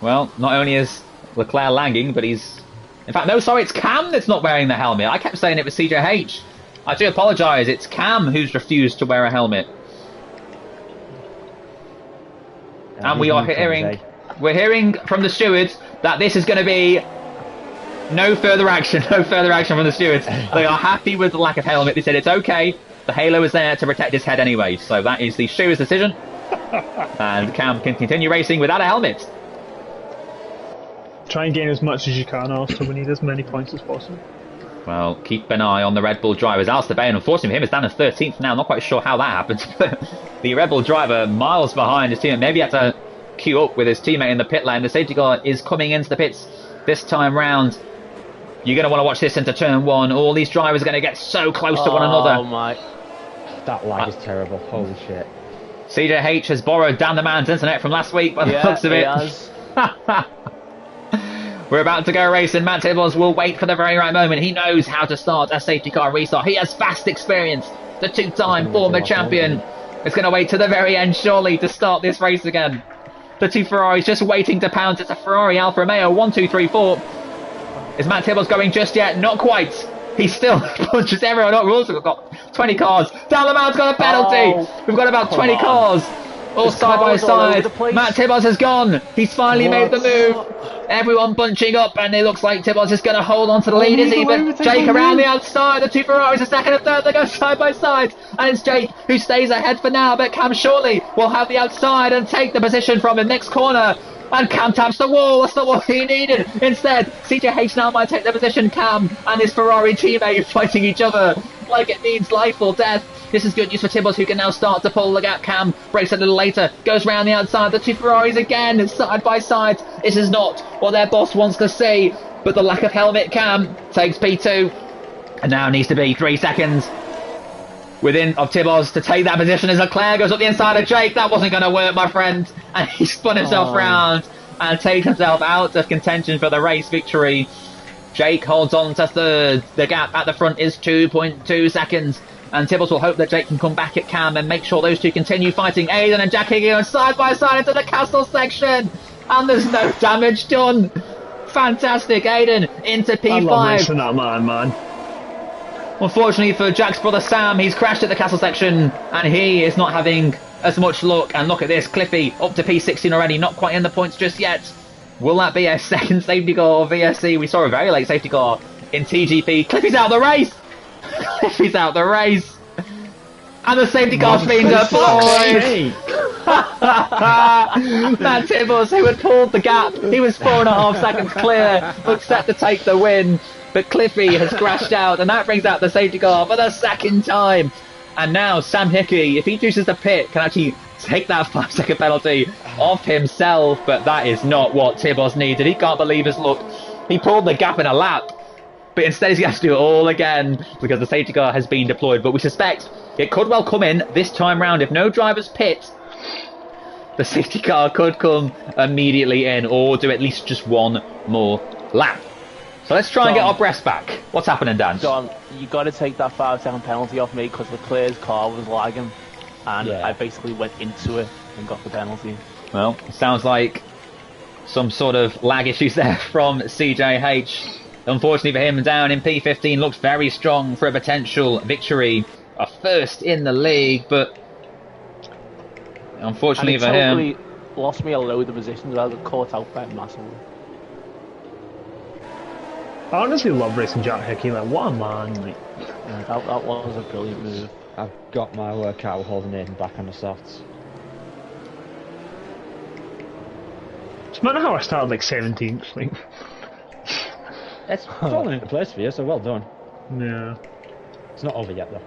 Well, not only is Leclerc lagging, but he's... In fact, no, sorry, it's Cam that's not wearing the helmet. I kept saying it was CJH. I do apologise. It's Cam who's refused to wear a helmet. And we are hearing... We're hearing from the stewards that this is going to be no further action. No further action from the stewards. They are happy with the lack of helmet. They said it's okay. The halo is there to protect his head anyway. So that is the steward's decision. And Cam can continue racing without a helmet. Try and gain as much as you can, also. We need as many points as possible. Well, keep an eye on the Red Bull drivers. Alistair Bain, unfortunately for him, is down in 13th now. Not quite sure how that happened. But the Red Bull driver, miles behind his teammate. Maybe he had to queue up with his teammate in the pit lane. The safety car is coming into the pits this time round. You're going to want to watch this into turn 1. All these drivers are going to get so close to one another. Oh my. That lag is terrible. Holy shit. CJH has borrowed Dan the Man's internet from last week by the looks of it. We're about to go racing. Matt Tibos will wait for the very right moment. He knows how to start a safety car restart. He has vast experience The two-time former champion is going to wait to the very end, surely, to start this race again. The two Ferraris just waiting to pounce. It's a Ferrari Alfa Romeo. 1, 2, 3, 4. Is Matt Tibbles going just yet? Not quite. He still punches everyone up. We've also got 20 cars. Dan Lamant's got a penalty. We've got about 20 cars. All side by side. Matt Tibbles has gone. He's finally made the move. Everyone bunching up, and it looks like Tibbles is going to hold on to the lead, is he? But Jake around the outside. The two Ferraris are second and third. They go side by side. And it's Jake who stays ahead for now. But Cam shortly will have the outside and take the position from him. Next corner. And Cam taps the wall. That's not what he needed. Instead, CJH now might take the position. Cam and his Ferrari teammate fighting each other like it means life or death. This is good news for Tibbles, who can now start to pull the gap. Cam breaks a little later, goes round the outside. The two Ferraris again, side by side. This is not what their boss wants to see, but the lack of helmet. Cam takes P2, and now needs to be 3 seconds within of Tibbles to take that position as Leclerc goes up the inside of Jake. That wasn't going to work, my friend, and he spun himself round and takes himself out of contention for the race victory. Jake holds on to third. The gap at the front is 2.2 seconds. And Tibbles will hope that Jake can come back at Cam and make sure those two continue fighting. Aiden and Jack Higgins are side by side into the castle section. And there's no damage done. Fantastic. Aiden into P5. I love racing that man. Unfortunately for Jack's brother Sam, he's crashed at the castle section. And he is not having as much luck. And look at this. Cliffy up to P16 already. Not quite in the points just yet. Will that be a second safety car or VSC? We saw a very late safety car in TGP. Cliffy's out of the race. Cliffy's out of the race. And the safety car's been deployed. Matt Tibbles, who had pulled the gap, he was 4.5 seconds clear, looks set to take the win. But Cliffy has crashed out, and that brings out the safety car for the second time. And now Sam Hickey, if he chooses to pit, can actually take that 5-second penalty off himself. But that is not what Tibbles needed. He can't believe his luck. He pulled the gap in a lap, but instead he's going to have to do it all again because the safety car has been deployed. But we suspect it could well come in this time round. If no drivers pit, the safety car could come immediately in or do at least just one more lap. So let's try and get our breath back. What's happening, Dan? John, you got to take that 5-second penalty off me because Leclerc's car was lagging, and I basically went into it and got the penalty. Well, it sounds like some sort of lag issues there from CJH. Unfortunately for him, down in P15, looks very strong for a potential victory. A first in the league, but unfortunately for him, lost me a load of positions. I got caught out by massively. I honestly love racing Jack Hickey. Like, what a man! Like, that was a brilliant move. I've got my workout holding Aiden back on the softs. it's not how I started like 17th. Like, It's falling into place for you, so well done. yeah. It's not over yet, though.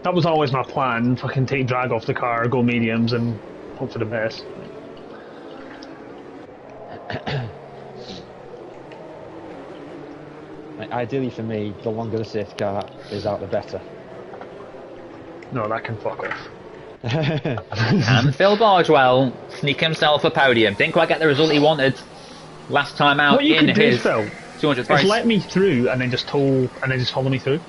That was always my plan. Fucking take drag off the car, go mediums, and hope for the best. Like, ideally for me, the longer the safety car is out, the better. No, that can fuck off. and Phil Bargewell sneak himself a podium. Didn't quite get the result he wanted last time out What you in could do, his Phil, 200th is race. let me through and then just follow me through.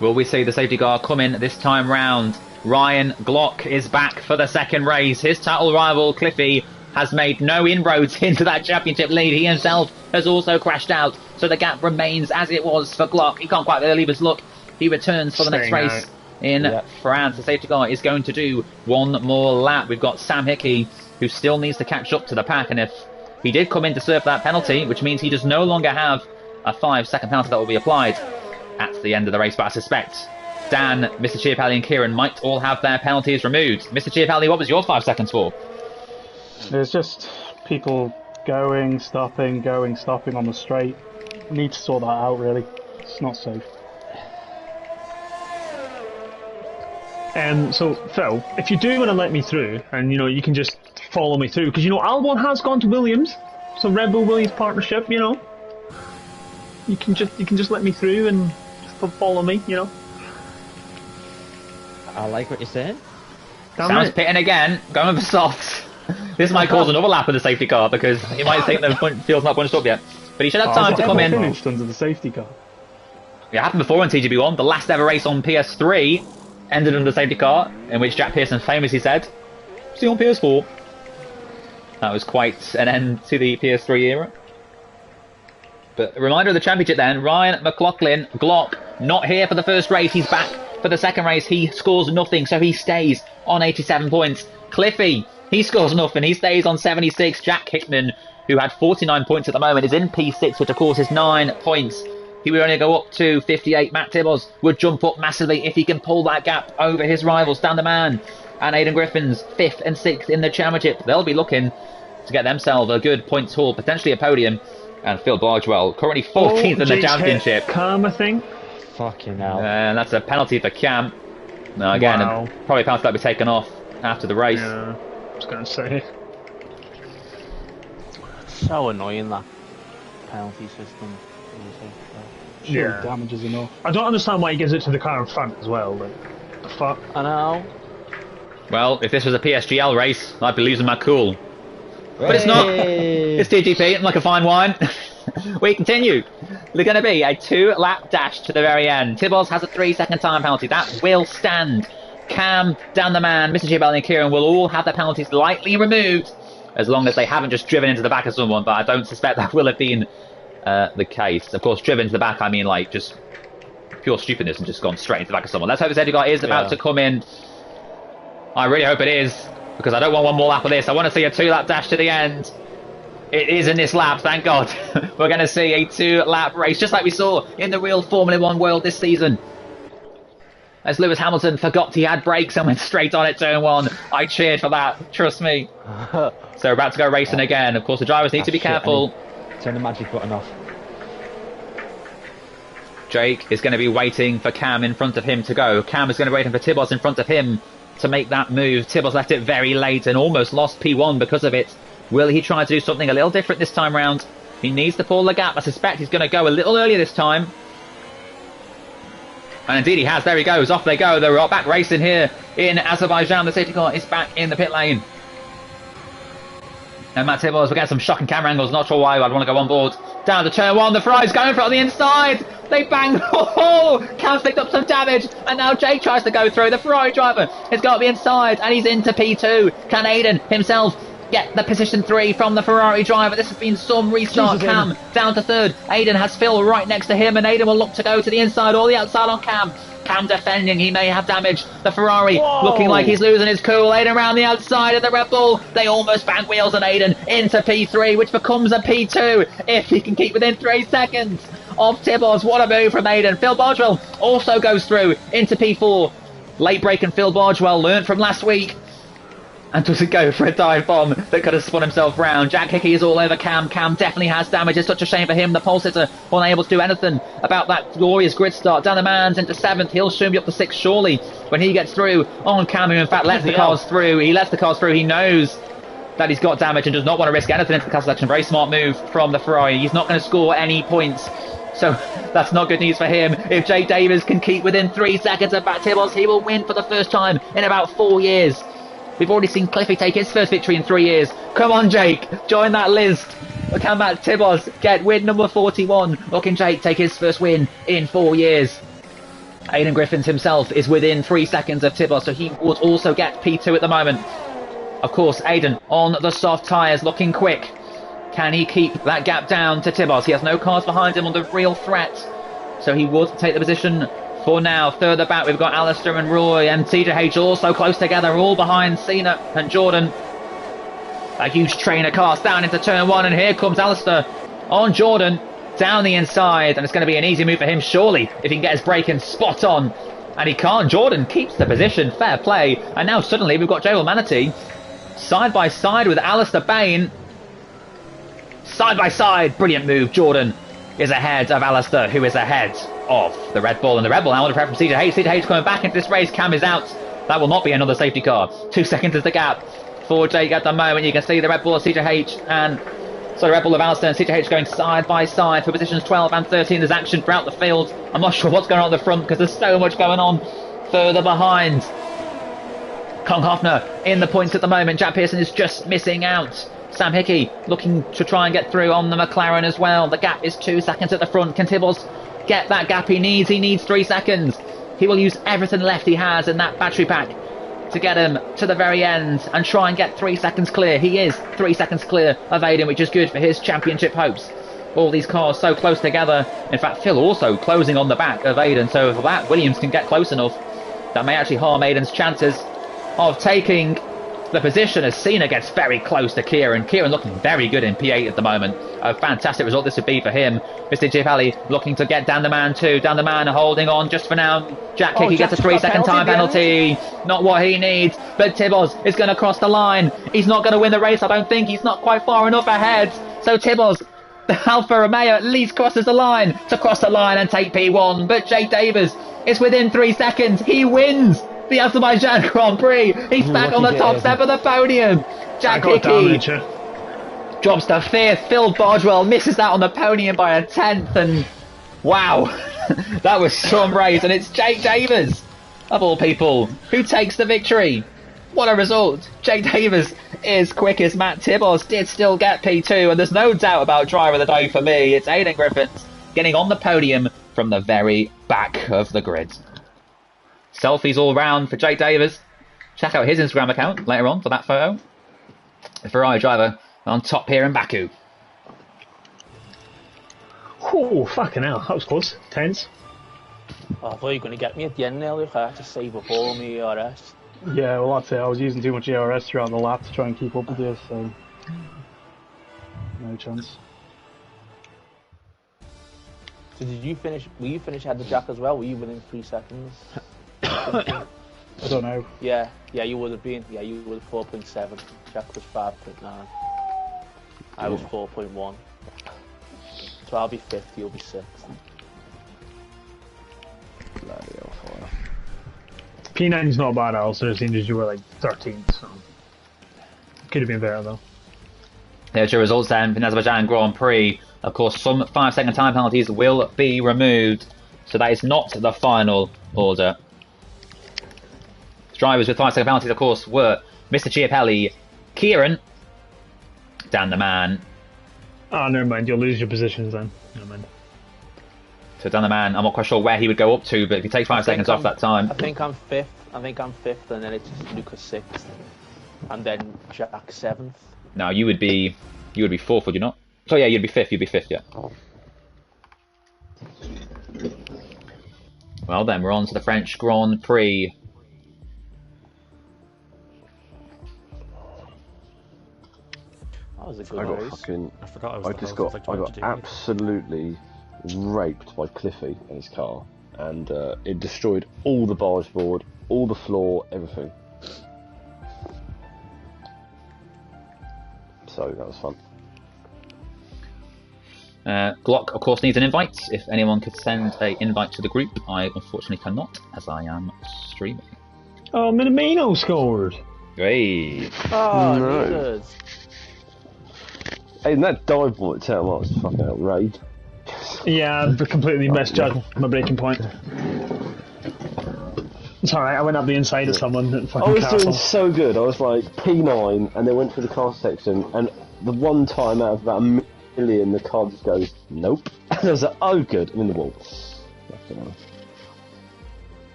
Will we see the safety car come in this time round? Ryan Glock is back for the second race. His title rival, Cliffy, has made no inroads into that championship lead. He himself has also crashed out, so the gap remains as it was for Glock. He can't quite leave his luck. He returns for the next race in France. The safety car is going to do one more lap. We've got Sam Hickey, who still needs to catch up to the pack, and if he did come in to serve that penalty, which means he does no longer have a 5-second penalty that will be applied at the end of the race. But I suspect Dan, Mr. Chiapelli and Kieran might all have their penalties removed. Mr. Chiapelli, what was your 5 seconds for? There's just people going, stopping on the straight. Need to sort that out, really. It's not safe. So, Phil, if you do want to let me through, and you can just follow me through, because Albon has gone to Williams, so Red Bull Williams partnership, you can just let me through and follow me, I like what you're saying. Sam's pitting again, going for softs. This might cause another lap of the safety car because he might think the field's not bunched up yet. But he should have time to come in. Finished under the safety car. It happened before on TGB1. The last ever race on PS3 ended under safety car, in which Jack Pearson famously said, "See you on PS4." That was quite an end to the PS3 era. But a reminder of the championship then. Ryan McLaughlin, Glock, not here for the first race. He's back for the second race. He scores nothing, so he stays on 87 points. Cliffy, he scores nothing. He stays on 76. Jack Hickman, who had 49 points at the moment, is in P6, which of course is 9 points. He would only go up to 58. Matt Tibbos would jump up massively if he can pull that gap over his rivals. Dan the Man and Aidan Griffin's 5th and 6th in the championship. They'll be looking to get themselves a good points haul, potentially a podium. And Phil Bargewell, currently 14th in the championship. Cam, I think. Fucking hell. And that's a penalty for Cam. Now, again, Wow. probably a penalty that will be taken off after the race. Yeah, I was going to say. So annoying, that penalty system. Surely Yeah. damage is enough. I don't understand why he gives it to the car in front as well. Like, the fuck? I know. Well, if this was a PSGL race, I'd be losing my cool. But it's not. It's TGP, like a fine wine. We continue. There's going to be a 2-lap dash to the very end. Tibbos has a 3-second time penalty. That will stand. Cam, Dan the Man, Mr. Gibelli and Kieran will all have their penalties lightly removed, as long as they haven't just driven into the back of someone, but I don't suspect that will have been the case. Of course, driven into the back, I mean like just pure stupidness and just gone straight into the back of someone. Let's hope this Eddie guy is about to come in. I really hope it is, because I don't want one more lap of this. I want to see a 2-lap dash to the end. It is in this lap, thank God. We're going to see a 2-lap race, just like we saw in the real Formula 1 world this season. As Lewis Hamilton forgot he had brakes and went straight on at turn 1. I cheered for that, trust me. So we're about to go racing again. Of course, the drivers need to be careful. Turn the magic button off. Jake is going to be waiting for Cam in front of him to go. Cam is going to be waiting for Tibbos in front of him to make that move. Tibbos left it very late and almost lost P1 because of it. Will he try to do something a little different this time round? He needs to pull the gap. I suspect he's going to go a little earlier this time. And indeed he has. There he goes. Off they go. They're back racing here in Azerbaijan. The safety car is back in the pit lane. And Matt Tibbos, we get some shocking camera angles. Not sure why I'd want to go on board. Down to turn 1. The Ferrari's going for it on the inside. They bang. Oh, Cam's picked up some damage. And now Jake tries to go through. The Ferrari driver has got to be inside. And he's into P2. Can Aidan himself get the position 3 from the Ferrari driver? This has been some restart. Jesus, Cam down to 3rd. Aidan has Phil right next to him. And Aidan will look to go to the inside or the outside on Cam. Cam defending, he may have damage. The Ferrari looking like he's losing his cool. Aidan around the outside of the Red Bull. They almost bang wheels on Aidan into P3, which becomes a P2 if he can keep within 3 seconds of Tibbos. What a move from Aidan. Phil Bargewell also goes through into P4. Late break, and Phil Bargewell learned from last week and doesn't go for a dive bomb that could have spun himself round. Jack Hickey is all over Cam. Cam definitely has damage. It's such a shame for him. The pole sitter unable to do anything about that glorious grid start. Dan the Man's into 7th. He'll soon be up to 6th, surely, when he gets through on Cam, who in fact lets the cars through. He lets the cars through. He knows that he's got damage and does not want to risk anything into the class selection. Very smart move from the Ferrari. He's not going to score any points, so that's not good news for him. If Jake Davis can keep within 3 seconds of Matt Tibbos, he will win for the first time in about 4 years. We've already seen Cliffy take his first victory in 3 years. Come on, Jake, join that list. Can Matt Tibbos get win number 41? Or can Jake take his first win in 4 years? Aidan Griffins himself is within 3 seconds of Tibbos, so he would also get P2 at the moment. Of course, Aidan on the soft tyres, looking quick. Can he keep that gap down to Tibbos? He has no cars behind him under real threat, so he would take the position for now. Further back, we've got Alistair and Roy and TJH also close together, all behind Cena and Jordan. A huge train of cars down into turn 1, and here comes Alistair on Jordan down the inside, and it's going to be an easy move for him, surely, if he can get his braking spot on. And he can't. Jordan keeps the position. Fair play. And now suddenly we've got Joel Manatee side by side with Alistair Bain. Side by side. Brilliant move. Jordan is ahead of Alistair, who is ahead of the Red Bull. And the Red Bull now under pressure from CJH. CJH coming back into this race. Cam is out. That will not be another safety car. 2 seconds is the gap for Jake at the moment. You can see the Red Bull of CJH and so the Red Bull of Alistair and CJH going side by side for positions 12 and 13. There's action throughout the field. I'm not sure what's going on at the front because there's so much going on further behind. Kong Hoffner in the points at the moment. Jack Pearson is just missing out. Sam Hickey looking to try and get through on the McLaren as well. The gap is 2 seconds at the front. Can Tibbos get that gap he needs. He needs 3 seconds. He will use everything left he has in that battery pack to get him to the very end and try and get 3 seconds clear. He is 3 seconds clear of Aiden, which is good for his championship hopes. All these cars so close together. In fact, Phil also closing on the back of Aiden, so if that Williams can get close enough, that may actually harm Aiden's chances of taking the position, as Cena gets very close to Kieran. Kieran looking very good in P8 at the moment. A fantastic result this would be for him. Mr. Giapelli looking to get down the man too. Down the man holding on just for now. Jack Hickey gets a 3-second time penalty. Not what he needs. But Tibbos is going to cross the line. He's not going to win the race, I don't think. He's not quite far enough ahead. So Tibbos, the Alfa Romeo, at least crosses the line to cross the line and take P1. But Jake Davis is within 3 seconds. He wins the Azerbaijan Grand Prix. He's back on the top step of the podium. Jack Hickey drops to 5th. Phil Bardwell misses that on the podium by a 10th. And wow, that was some race. And it's Jake Davis, of all people, who takes the victory. What a result. Jake Davis is quick as Matt Tibbos did still get P2. And there's no doubt about driver of the day for me. It's Aiden Griffiths getting on the podium from the very back of the grid. Selfies all round for Jake Davis. Check out his Instagram account later on for that photo. The Ferrari driver on top here in Baku. Oh, fucking hell. That was close. Tense. Oh, I thought you were going to get me at the end there, Luke. I had to save up all my ERS. Yeah, well, that's it. I was using too much ERS throughout the lap to try and keep up with you, so no chance. So did you finish? Were you finished ahead of Jack as well? Were you within 3 seconds? I don't know. Yeah, you would have been. Yeah, you were 4.7. Jack was 5.9. I was 4.1. So I'll be 5th. You'll be 6th. Bloody hell, fire. P9's not bad, also, it seems as you were like 13th, so could have been better though. There's your results then in Azerbaijan Grand Prix. Of course, some 5-second time penalties will be removed, so that is not the final order. Drivers with 5-second penalties, of course, were Mr. Giapelli, Kieran, Dan the Man. Oh, never mind, you'll lose your positions then. Never mind. So Dan the Man, I'm not quite sure where he would go up to, but if he takes 5 seconds off that time. I think I'm 5th. And then it's Lucas 6th. And then Jack 7th. No, you would be 4th, would you not? So yeah, you'd be 5th, yeah. Well then, we're on to the French Grand Prix. That was a good race. I forgot I got absolutely raped by Cliffy in his car, and it destroyed all the barge board, all the floor, everything. So that was fun. Glock, of course, needs an invite. If anyone could send an invite to the group, I unfortunately cannot, as I am streaming. Oh, Minamino scored! Hey! Oh, No. no. Hey, and that dive ball at 10 miles is fucking outrageous. Yeah, I completely misjudged my braking point. It's alright, I went up the inside of someone at fucking I was castle. doing so good. I was like P9, and then went through the car section, and the one time out of about a million, the car just goes, nope. And I was like, oh good, I'm in the wall.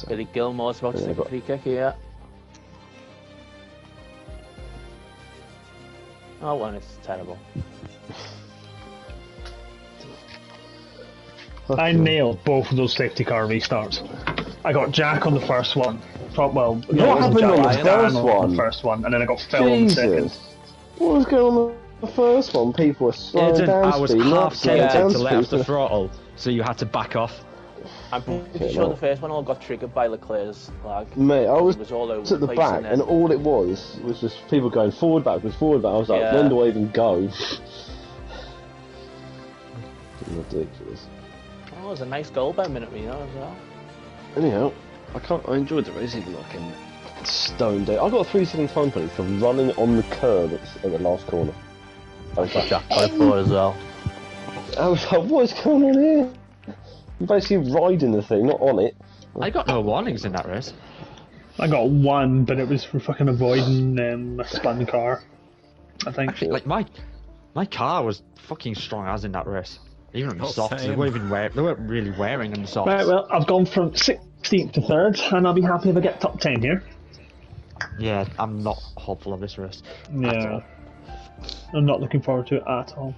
Billy Gilmore's about to take a free kick here. Oh, and it's terrible. I nailed both of those safety car restarts. I got Jack on the first one. Well, no, What it wasn't happened Jack, on it the was first Dan one? on the first one, and then I got Phil on the second. Jesus. What was going on the first one? People were slowing down I was speed, half not slowing tempted down to let off speed. the throttle, so you had to back off. I'm pretty sure the first one all got triggered by Leclerc's lag. Mate, I was It was all over at the place back, and all it was just people going forward, backwards, forward, back. I was like, Yeah. when do I even go? Ridiculous. Oh, it was a nice goal by Minute Reno as well. Anyhow, I enjoyed the race, even like in stone dead. I got a 3-second time penalty for running on the curb at the last corner. I was like, Jack got it for as well. I was like, what is going on here? I'm basically riding the thing, not on it. I got no warnings in that race. I got one, but it was for fucking avoiding a spun car. I think. Actually, like my car was fucking strong as in that race. Even on the Oh, softs, same. they weren't really wearing on the softs. Right, well, I've gone from 16th to 3rd, and I'll be happy if I get top 10 here. Yeah, I'm not hopeful of this race. At Yeah. all. I'm not looking forward to it at all.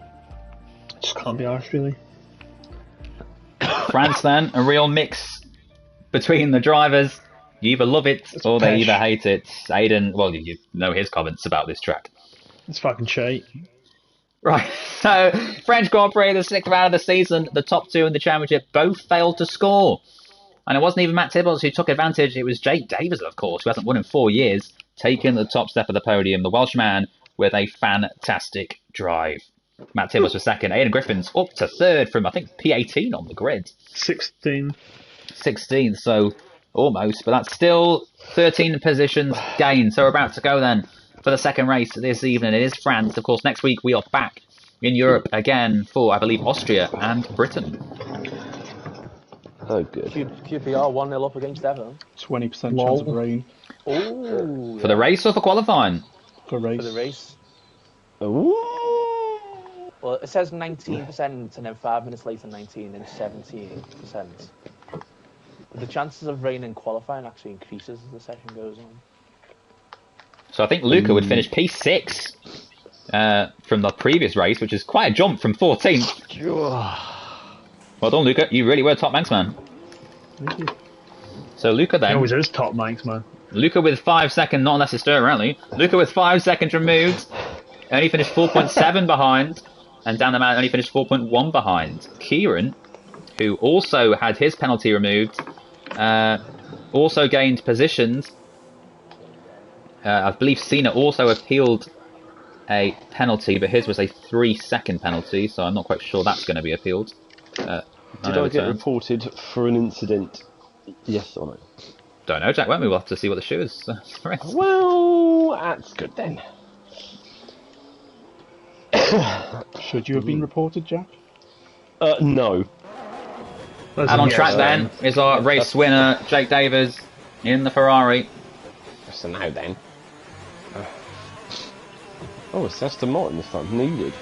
Just can't be arsed, really. France then, a real mix between the drivers. You either love it or they pesh. either hate it. Aiden, well, you know his comments about this track. It's fucking shite. Right, so French Grand Prix, the sixth round of the season, the top two in the championship both failed to score. And it wasn't even Matt Tibbles who took advantage, it was Jake Davis, of course, who hasn't won in 4 years, taking the top step of the podium, the Welshman with a fantastic drive. Matt Tibbles was second, Aidan Griffin's up to third from, I think, P18 on the grid. 16. 16th, so almost, but that's still 13 positions gained. So we're about to go then for the second race this evening. It is France. Of course, next week we are back in Europe again for, I believe, Austria and Britain. Oh, good. QPR 1-0 up against Everton. 20% chance of rain Oh, For the race or for qualifying? for race. for the race. Ooh. Well, it says 19%, and then 5 minutes later, 19, and 17%. But the chances of rain in qualifying actually increases as the session goes on. So I think Luca would finish P6 from the previous race, which is quite a jump from 14th. Well done, Luca. You really were top Manx man. Thank you. So Luca He then. always is top Manx, man. Luca with 5 seconds, not unless it's stir apparently. Luca with 5 seconds removed. Only finished 4.7 behind. And Dan the Man only finished 4.1 behind. Kieran, who also had his penalty removed, also gained positions. I believe Cena also appealed a penalty, but his was a 3-second penalty, so I'm not quite sure that's going to be appealed. Did I get reported for an incident? Yes or no? Don't know, Jack. Won't we? We'll have to see what the shoe is. Well, that's good then. Should you have been reported, Jack? No. And on track then is our race winner, Jake Davis, in the Ferrari. So now then. Oh, it's Aston Martin this time. Needed.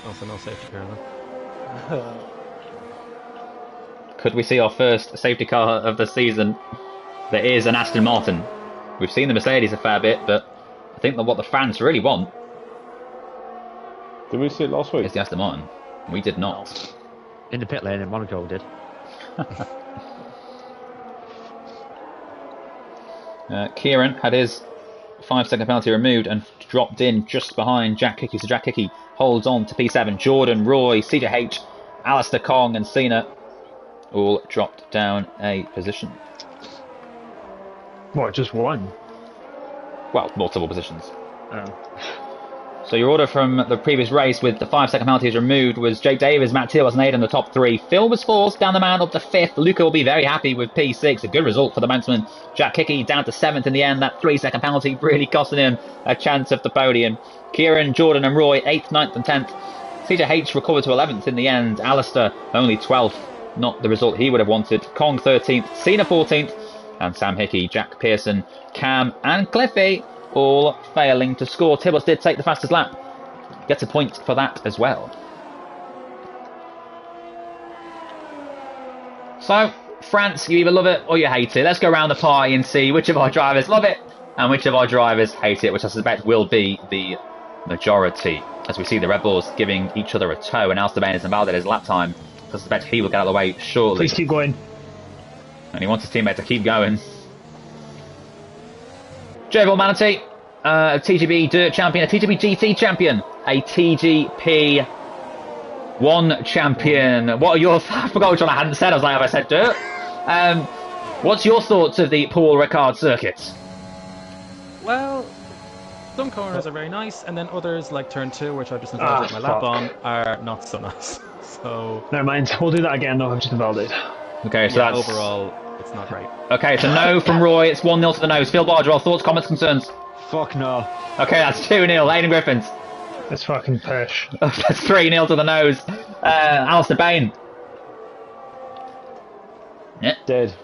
Also no safety car then. Could we see our first safety car of the season that is an Aston Martin? We've seen the Mercedes a fair bit, but I think that what the fans really want Did we see it last week? is the Aston Martin. We did not. In the pit lane in Monaco we did. Kieran had his 5-second penalty removed and dropped in just behind Jack Hickey. So Jack Hickey holds on to P7. Jordan, Roy, CJH, Alistair Kong and Cena all dropped down a position. What, just one? Well, multiple positions. Oh. So your order from the previous race with the 5-second penalties removed was Jake Davis, Matt Till was in the top 3. Phil was 4th, down the man up to 5th. Luca will be very happy with P6, a good result for the Manxman. Jack Hickey down to 7th in the end. That 3-second penalty really costing him a chance of the podium. Kieran, Jordan and Roy 8th, 9th and 10th. CJH recovered to 11th in the end. Alistair only 12th, not the result he would have wanted. Kong 13th, Cena 14th, and Sam Hickey, Jack Pearson, Cam and Cliffy all failing to score. Tibbles did take the fastest lap. Gets a point for that as well. So, France, you either love it or you hate it. Let's go around the party and see which of our drivers love it and which of our drivers hate it, which I suspect will be the majority. As we see the Red Bulls giving each other a toe, and Azerbaijan is about his lap time. I suspect he will get out of the way shortly. Please keep going. And he wants his teammate to keep going. Jervil Manatee, a TGB Dirt champion, a TGB GT champion, a TGP 1 champion. What are your... I forgot which one I hadn't said. I was like, have I said Dirt? What's your thoughts of the Paul Ricard circuit? Well, some corners are very nice, and then others, like turn 2, which I've just invalidated my lap on, are not so nice. So... Never mind. We'll do that again, though. I've just invalidated. Okay, so yeah, that's... overall, it's not great. Okay, so no from Roy. It's 1-0 to the nose. Phil Bardwell, thoughts, comments, concerns? Fuck no. Okay, that's 2-0. Aidan Griffins. It's fucking pish. That's 3-0 to the nose. Alistair Bain. Yeah. Dead.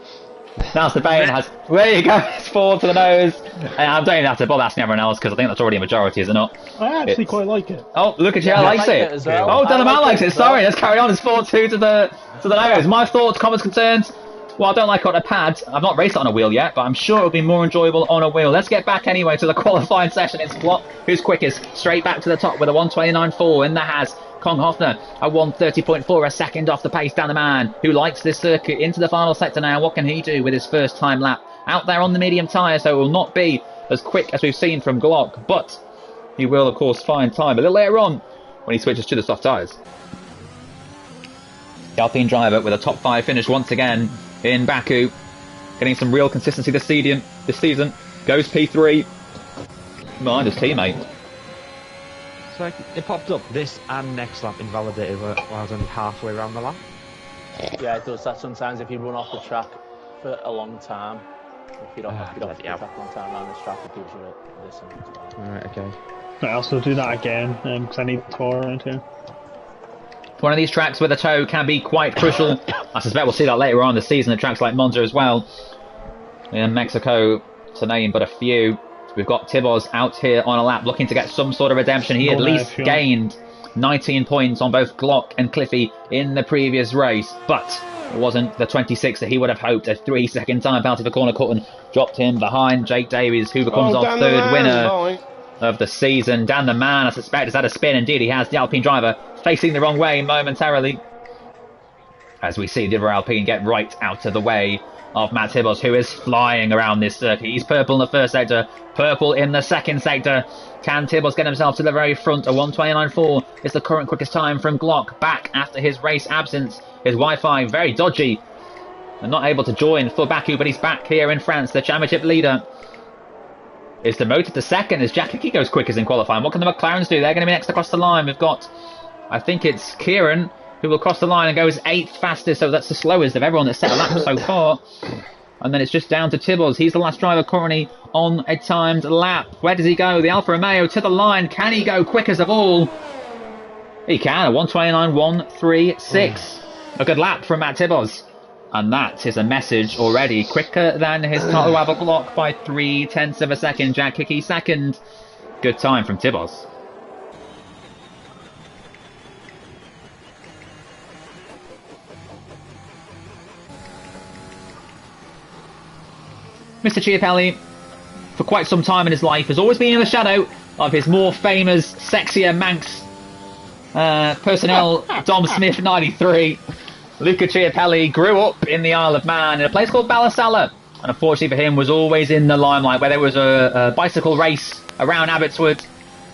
Now Azerbaijan has... There you go, it's 4 to the nose. And I don't even have to bother asking everyone else because I think that's already a majority, is it not? I actually quite like it. Oh, look at you, I likes it. as well. Oh, Dynamite likes it, as well. sorry, let's carry on. It's 4-2 to the nose. My thoughts, comments, concerns? Well, I don't like it on a pad. I've not raced it on a wheel yet, but I'm sure it'll be more enjoyable on a wheel. Let's get back anyway to the qualifying session. It's Glock who's quickest. Straight back to the top with a 1:29.4 in the Has. Kong Hoffner at 1:30.4, a second off the pace. Down the man who likes this circuit into the final sector now. What can he do with his first time lap? Out there on the medium tyre, so it will not be as quick as we've seen from Glock, but he will, of course, find time a little later on when he switches to the soft tyres. The Alpine driver with a top 5 finish once again in Baku, getting some real consistency this season. Goes P3 behind his teammate. So it popped up this and next lap invalidated while I was only halfway around the lap. Yeah, it does that sometimes if you run off the track for a long time. If you don't off the track a long time around this track, it gives you this and as well. Alright, okay. Right, I'll still do that again because I need 4 around here. One of these tracks with a toe can be quite crucial. I suspect we'll see that later on in the season at tracks like Monza as well. In Mexico, to name but a few. We've got Tibos out here on a lap looking to get some sort of redemption. He at least gained 19 points on both Glock and Cliffy in the previous race, but it wasn't the 26 that he would have hoped. A 3-second time penalty for corner cutting dropped him behind Jake Davies, who becomes our third winner of the season. Dan the man, I suspect, has had a spin. Indeed, he has. The Alpine driver facing the wrong way momentarily, as we see the other Alpine get right out of the way of Matt Tibos, who is flying around this circuit. He's purple in the first sector, purple in the second sector. Can Tibos get himself to the very front? A 1:29.4 is the current quickest time from Glock, back after his race absence. His Wi-Fi very dodgy and not able to join for Baku, but he's back here in France. The championship leader is demoted to second as Jack Hickey goes quickest in qualifying. What can the McLarens do? They're going to be next across the line. We've got, I think it's Kieran, who will cross the line and goes 8th fastest, so that's the slowest of everyone that's set a lap so far. And then it's just down to Tibos. He's the last driver currently on a timed lap. Where does he go? The Alfa Romeo to the line. Can he go quickest of all? He can. A 1:29.136. A good lap from Matt Tibos. And that is a message already. Quicker than his title rival Glock by 0.3 of a second. Jack Hickey second. Good time from Tibos. Mr. Chiapelli, for quite some time in his life, has always been in the shadow of his more famous, sexier Manx personnel, Dom Smith 93. Luca Chiapelli grew up in the Isle of Man in a place called Ballasalla, and unfortunately for him was always in the limelight, where there was a bicycle race around Abbotswood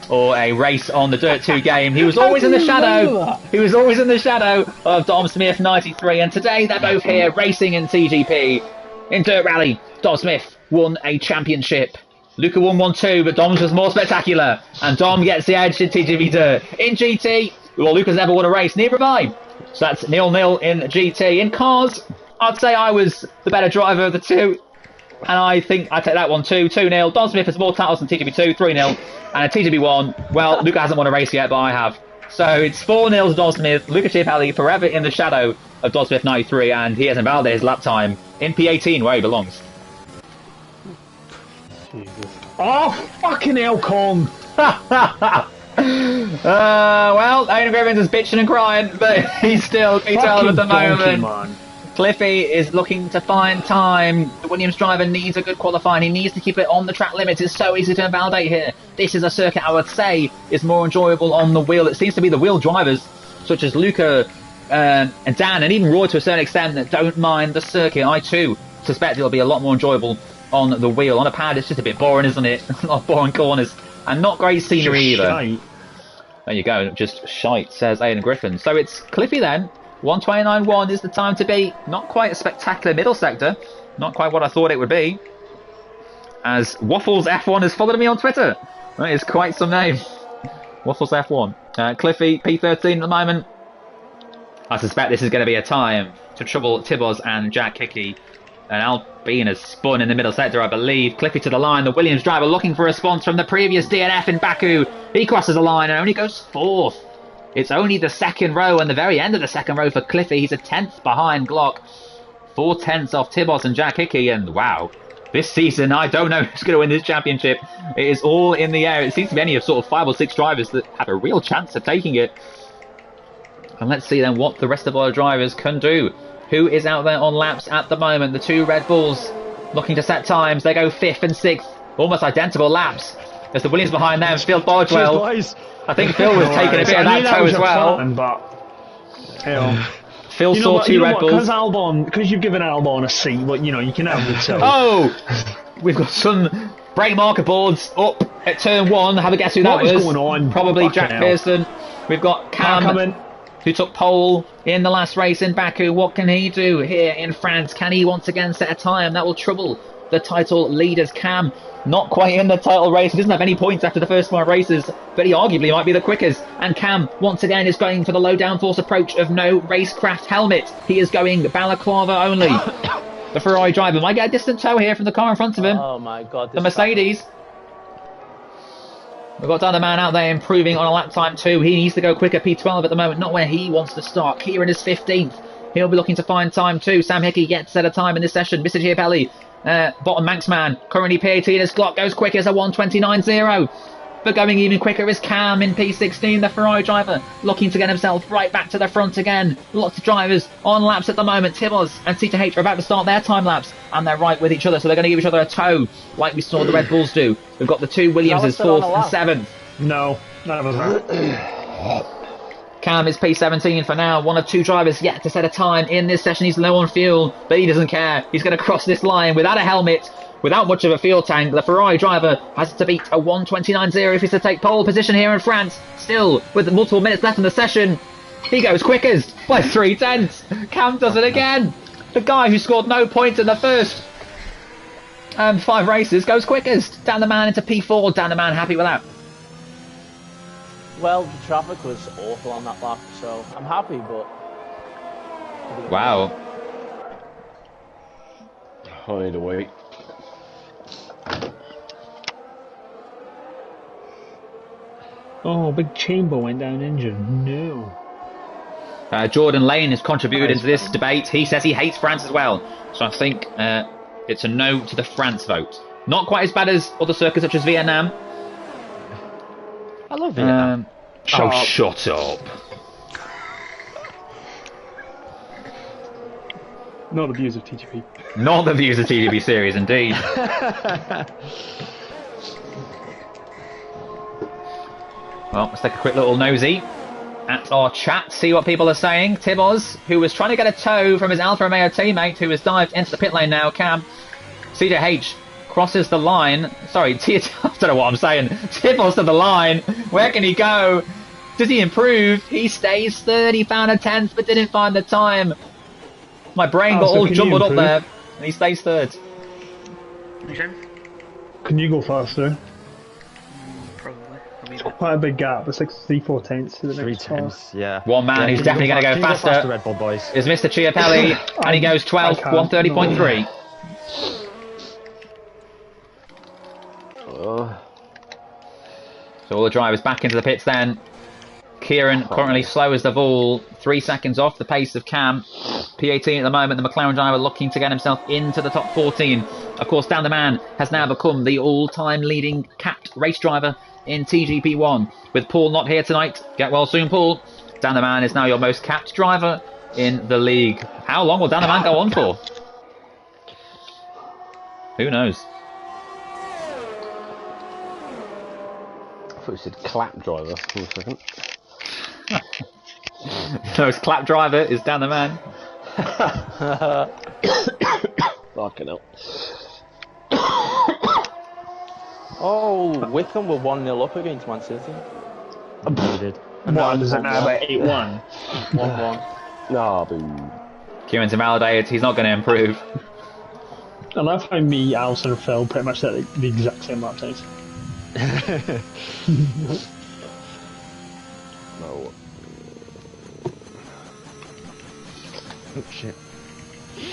or a race on the Dirt 2 game. He was always in the shadow. He was always in the shadow of Dom Smith 93, and today they're both here racing in TGP. In Dirt Rally, Dom Smith won a championship. Luca won 1-2, but Dom's was more spectacular. And Dom gets the edge in TGP Dirt. In GT, well, Luca's never won a race, neither have I. So that's 0-0 in GT. In cars, I'd say I was the better driver of the two. And I think I take that one too. 2-0. Dom Smith has more titles than TGP2, 3-0. And TGP1, well, Luca hasn't won a race yet, but I have. So it's 4-0 to Dom Smith. Luca Chiapelli forever in the shadow of Dom Smith 93, and he has invalidated his lap time in P18 where he belongs. Jesus. Oh, fucking hell, Kong! Well, Aidan Griffins is bitching and crying, but he's still P12 at the moment. Man. Cliffy is looking to find time. The Williams driver needs a good qualifying. He needs to keep it on the track limits. It's so easy to invalidate here. This is a circuit I would say is more enjoyable on the wheel. It seems to be the wheel drivers, such as Luca and Dan, and even Roy to a certain extent, that don't mind the circuit. I too suspect it'll be a lot more enjoyable on the wheel. On a pad, it's just a bit boring, isn't it? A lot of boring corners. And not great scenery either. Shite. There you go, just shite, says Aidan Griffin. So it's Cliffy then. 1:29.1 is the time to beat. Not quite a spectacular middle sector. Not quite what I thought it would be. As Waffles F1 has followed me on Twitter. That is quite some name. Waffles F1. Cliffy, P13 at the moment. I suspect this is going to be a time to trouble Tibos and Jack Hickey. And Alpine has spun in the middle sector, I believe. Cliffy to the line. The Williams driver looking for a response from the previous DNF in Baku. He crosses the line and only goes 4th. It's only the second row and the very end of the second row for Cliffy. He's a 10th behind Glock. 4/10 off Tibos and Jack Hickey, and wow, this season I don't know who's going to win this championship. It is all in the air. It seems to be any of sort of 5 or 6 drivers that have a real chance of taking it. And let's see then what the rest of our drivers can do. Who is out there on laps at the moment? The 2 Red Bulls looking to set times. They go 5th and 6th, almost identical laps. There's the Williams behind them. Phil Bardwell. I think Phil was taking a bit of that toe as well. Phil saw 2 Red Bulls. Because you've given Albon a seat, but you can have the toe. Oh! We've got some brake marker boards up at turn 1. Have a guess who that was. What is going on? Probably Fucking Jack hell. Pearson. We've got Cam, who took pole in the last race in Baku. What can he do here in France? Can he once again set a time that will trouble the title leaders? Cam, not quite in the title race. He doesn't have any points after the first 5 races, but he arguably might be the quickest. And Cam, once again, is going for the low downforce approach of no racecraft helmet. He is going balaclava only. The Ferrari driver might get a distant tow here from the car in front of him. Oh my god. The Mercedes. We've got another man out there improving on a lap time too. He needs to go quicker. P12 at the moment, not where he wants to start. Kieran is 15th. He'll be looking to find time too. Sam Hickey gets set a time in this session. Mr. Giapelli, bottom Manxman, currently P18 as Glock goes quick as a 1:29.0. But going even quicker is Cam in P16, the Ferrari driver, looking to get himself right back to the front again. Lots of drivers on laps at the moment. Tibos and CTH are about to start their time laps, and they're right with each other, so they're going to give each other a tow, like we saw the Red Bulls do. We've got the 2 Williamses, 4th and 7th. No, none of us. Cam is P17 for now. One of 2 drivers yet to set a time in this session. He's low on fuel, but he doesn't care. He's going to cross this line without a helmet, without much of a fuel tank. The Ferrari driver has to beat a 1:29.0 if he's to take pole position here in France. Still, with multiple minutes left in the session, he goes quickest by 3/10. Cam does it again. The guy who scored no points in the first 5 races goes quickest. Dan the man into P4. Dan the man happy with that. Well, the traffic was awful on that lap, so I'm happy, but... Wow. I need to wait. Oh, big chamber went down injured. No. Jordan Lane has contributed into this debate. He says he hates France as well. So I think it's a no to the France vote. Not quite as bad as other circuits such as Vietnam. I love Vietnam. Shut up. Not the views of TGP. Not the views of TGP series, indeed. Well, let's take a quick little nosy at our chat, see what people are saying. Tibos, who was trying to get a tow from his Alfa Romeo teammate, who has dived into the pit lane now. Cam, CJH crosses the line. Sorry, I don't know what I'm saying. Tibos to the line. Where can he go? Does he improve? He stays third. He found a 10th, but didn't find the time. My brain got all jumbled up there, and he stays third. Can you go faster? Probably. Quite a big gap. It's like 3/4 to the next 3/10, yeah. One man who's definitely going to go faster Red Bull boys. is Mr. Chiapelli, and he goes 12th, 1:30.3. So all the drivers back into the pits then. Kieran currently slow as the ball, 3 seconds off the pace of Cam. P18 at the moment, the McLaren driver looking to get himself into the top 14. Of course, Dan the Man has now become the all-time leading capped race driver in TGP1. With Paul not here tonight, get well soon, Paul. Dan the Man is now your most capped driver in the league. How long will Dan the Man go on for? Who knows? I thought you said clap driver for a second. Most clap driver is Dan the Man. Fucking hell. Oh, Wickham were 1-0 up against Man City. They did. What is it now? About 8-1. 1-1. Nah, boo. Kieran's invalidated. He's not going to improve. I love how me, Alison, and Phil pretty much set the exact same lap times. No. Oh shit.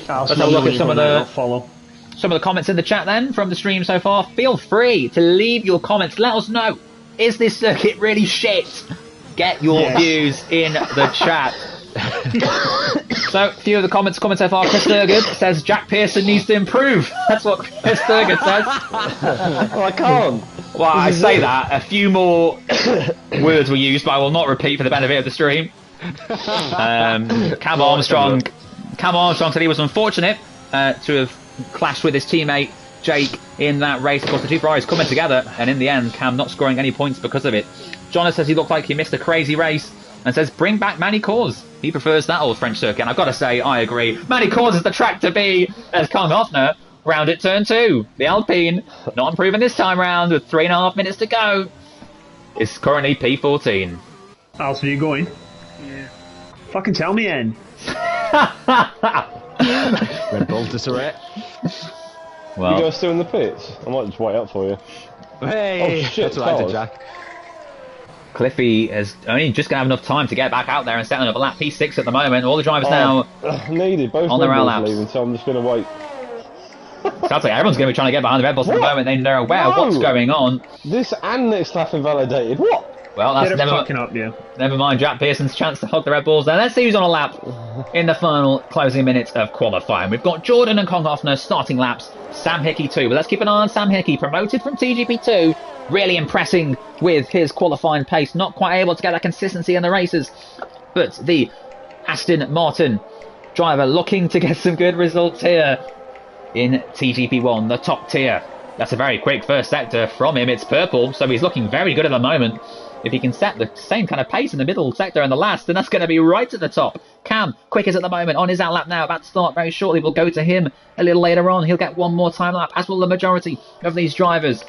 Let's have a look at some of the comments in the chat then from the stream so far. Feel free to leave your comments. Let us know, is this circuit really shit? Get your views in the chat. So, a few of the comments so far. Chris Thurgood says Jack Pearson needs to improve. That's what Chris Thurgood says. I can't. Well, I say that. A few more words were used, but I will not repeat for the benefit of the stream. Cam Armstrong said he was unfortunate to have clashed with his teammate Jake in that race. Of course, the two Ferraris coming together, and in the end, Cam not scoring any points because of it. Jonas says he looked like he missed a crazy race, and says bring back Manny Cors. He prefers that old French circuit, and I've got to say, I agree. Manny Cors is the track to be, as Kong Hoffner round at turn 2. The Alpine, not improving this time round, with 3.5 minutes to go. It's currently P14. Alison, are you going? Yeah. Fucking tell me in. Red Bull disarray. Well, You guys still in the pits? I might just wait up for you. Hey, Oh, shit, that's what I did, cars. Jack. Cliffy is only just going to have enough time to get back out there and settle up a lap. P6 at the moment. All the drivers now. Needed. Both On Red their Bulls laps. leaving, so I'm just going to wait. Sounds like everyone's going to be trying to get behind the Red Bulls at the What? moment. They're aware of what's No. going on. This and next lap invalidated. What? Well, Get that's him fucking up, yeah. never mind Jack Pearson's chance to hug the Red Bulls there. Let's see who's on a lap in the final closing minutes of qualifying. We've got Jordan and Kong Hoffner starting laps. Sam Hickey too. But let's keep an eye on Sam Hickey, promoted from TGP2. Really impressing with his qualifying pace. Not quite able to get that consistency in the races. But the Aston Martin driver looking to get some good results here in TGP1, the top tier. That's a very quick first sector from him. It's purple, so he's looking very good at the moment. If he can set the same kind of pace in the middle sector and the last, then that's going to be right at the top. Cam, quickest at the moment, on his out lap now, about to start very shortly. We'll go to him a little later on. He'll get one more time lap, as will the majority of these drivers.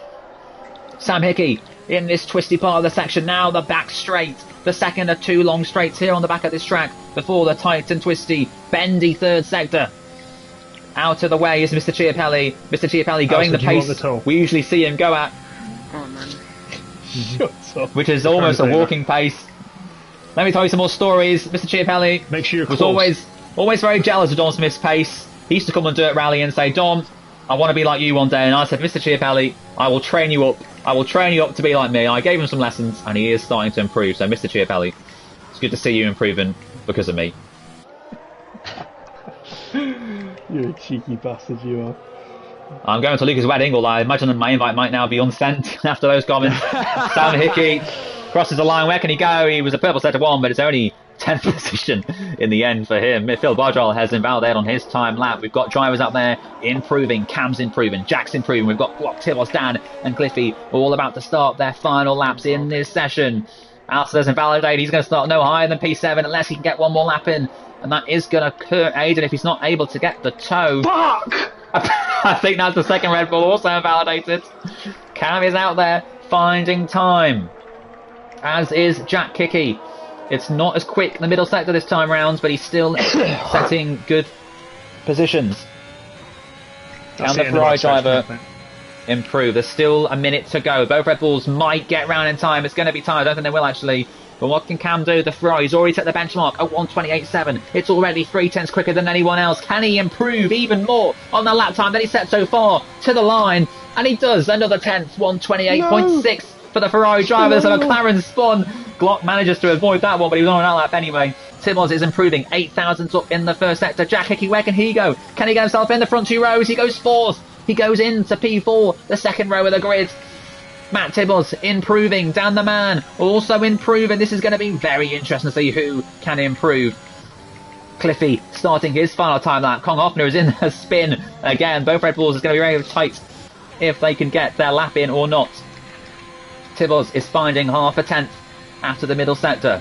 Sam Hickey in this twisty part of the section now, the back straight. The second of two long straights here on the back of this track before the tight and twisty, bendy third sector. Out of the way is Mr. Chiapelli. Mr. Chiapelli going the do you want pace the toe? we usually see him go at, Oh, man. Shut up. which is almost a Currently, walking pace. Let me tell you some more stories. Mr. Chiapelli Make sure you're was close. always very jealous of Dom Smith's pace. He used to come on Dirt Rally and say, Dom, I want to be like you one day. And I said, Mr. Chiapelli, I will train you up. I will train you up to be like me. I gave him some lessons, and he is starting to improve. So, Mr. Chiapelli, it's good to see you improving because of me. You're a cheeky bastard, you are. I'm going to Luca's wedding, although I imagine that my invite might now be unsent after those comments. Sam Hickey crosses the line. Where can he go? He was a purple sector 1, but it's only 10th position in the end for him. Phil Bardrell has invalidated on his time lap. We've got drivers out there improving. Cam's improving. Jack's improving. We've got Glock, Tibos, Dan and Cliffy all about to start their final laps in this session. Alistair's invalidated. He's going to start no higher than P7 unless he can get one more lap in. And that is going to hurt Aiden if he's not able to get the toe. Fuck! I think that's the second Red Bull also invalidated. Cam is out there finding time, as is Jack Hickey. It's not as quick in the middle sector this time round, but he's still setting good positions. Can the Ferrari driver improve? There's still a minute to go. Both Red Bulls might get round in time. It's going to be tight. I don't think they will actually. But what can Cam do? The Ferrari's already set the benchmark at 1:28.7. It's already 3/10 quicker than anyone else. Can he improve even more on the lap time that he set so far to the line? And he does. Another 10th, 1:28.6 for the Ferrari driver. There's a McLaren spun. Glock manages to avoid that one, but he was on an out lap anyway. Timmons is improving 8,000 up in the first sector. Jack Hickey, where can he go? Can he get himself in the front two rows? He goes fourth. He goes into P4, the second row of the grid. Matt Tibbs improving. Dan the Man also improving. This is going to be very interesting to see who can improve. Cliffy starting his final time lap. Kong Hoffner is in a spin again. Both Red Bulls is going to be very tight if they can get their lap in or not. Tibbs is finding half a tenth after the middle sector.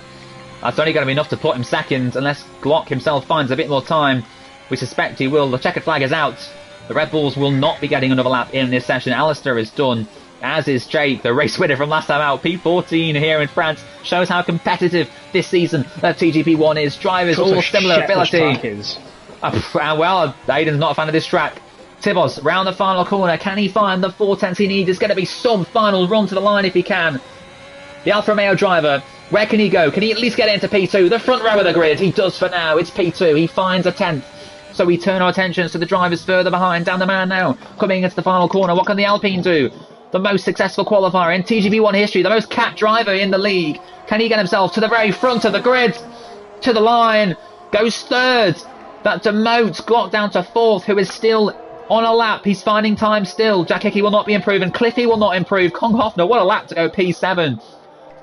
That's only going to be enough to put him second unless Glock himself finds a bit more time. We suspect he will. The checkered flag is out. The Red Bulls will not be getting another lap in this session. Alistair is done, as is Jake, the race winner from last time out. P14 here in France shows how competitive this season that TGP1 is. Drivers all similar ability. Well, Aiden's not a fan of this track. Tibbs round the final corner. Can he find the 4/10 he needs? It's going to be some final run to the line if he can. The Alfa Romeo driver, where can he go? Can he at least get into P2? The front row of the grid. He does for now. It's P2. He finds a 10th. So we turn our attentions to the drivers further behind. Down the Man now, coming into the final corner. What can the Alpine do? The most successful qualifier in TGP1 history, the most capped driver in the league. Can he get himself to the very front of the grid? to the line, goes third. That demotes Glock down to fourth, who is still on a lap. He's finding time still. Jack Hickey will not be improving. Cliffy will not improve. Kong Hoffner, what a lap to go P7.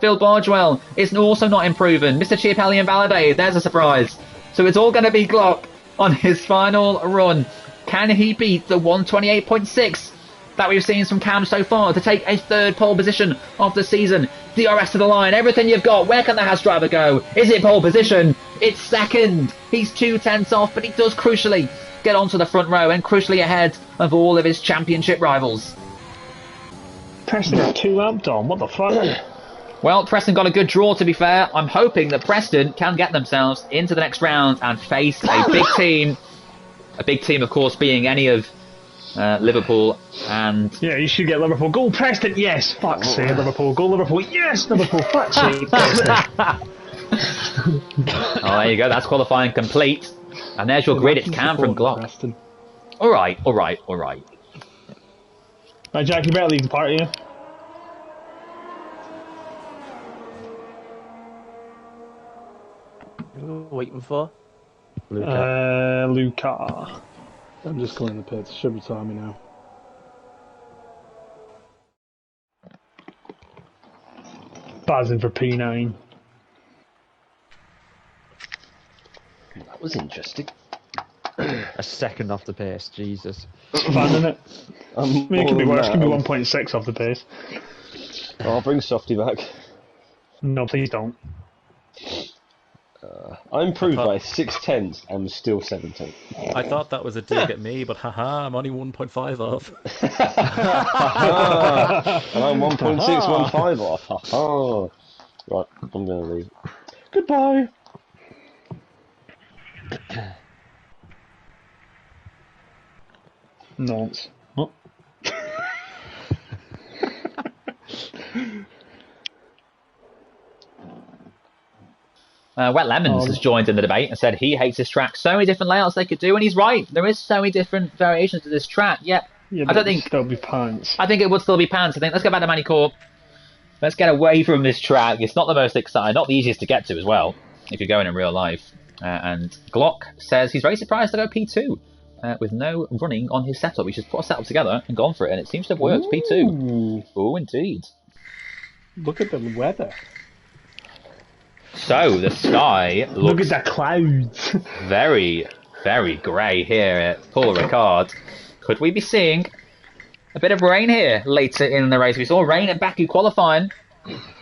Phil Bargewell is also not improving. Mr. Chiapelli invalidated. There's a surprise. So it's all going to be Glock on his final run. Can he beat the 128.6 that we've seen from Cam so far to take a third pole position of the season? DRS to the line, everything you've got. Where can the Haas driver go? Is it pole position? It's second. He's 2/10 off, but he does crucially get onto the front row and crucially ahead of all of his championship rivals. Preston got 2 lapped on. What the fuck? Well, Preston got a good draw, to be fair. I'm hoping that Preston can get themselves into the next round and face a big team. A big team, of course, being any of Liverpool and... Yeah, you should get Liverpool. Goal Preston, yes! Fuck's sake, Liverpool. Goal Liverpool, yes! Liverpool, fuck's sake, Preston. Oh, there you go. That's qualifying complete. And there's your grid. It's Cam from Glock. All right. Right, Jack, you better leave the party, yeah? Waiting for? Luca. I'm just going in the pits. Should be timing now. Buzzing for P9. That was interesting. A second off the pace, Jesus. It's fun, isn't it? I mean, it could be worse. It could be 1.6 off the pace. I'll bring Softy back. No, please don't. I improved by 6/10 and was still 17. I thought that was a dig at me, but haha, I'm only 1.5 off. And I'm 1.615 off. Haha. Right, I'm going to leave. Goodbye. Nonce. Oh. Wet Lemons has joined in the debate and said he hates this track. So many different layouts they could do, and he's right. There is so many different variations to this track. Yet, Yeah, I don't think still be pants. I think it would still be pants. I think let's go back to Manicourt. Let's get away from this track. It's not the most exciting, not the easiest to get to as well, if you're going in real life. And Glock says he's very surprised to go P2 with no running on his setup. He's just put a setup together and gone for it, and it seems to have worked. Ooh. P2. Oh, indeed. Look at the weather. So the sky Look looks at the clouds. very, very grey here at Paul Ricard. Could we be seeing a bit of rain here later in the race? We saw rain at Baku qualifying.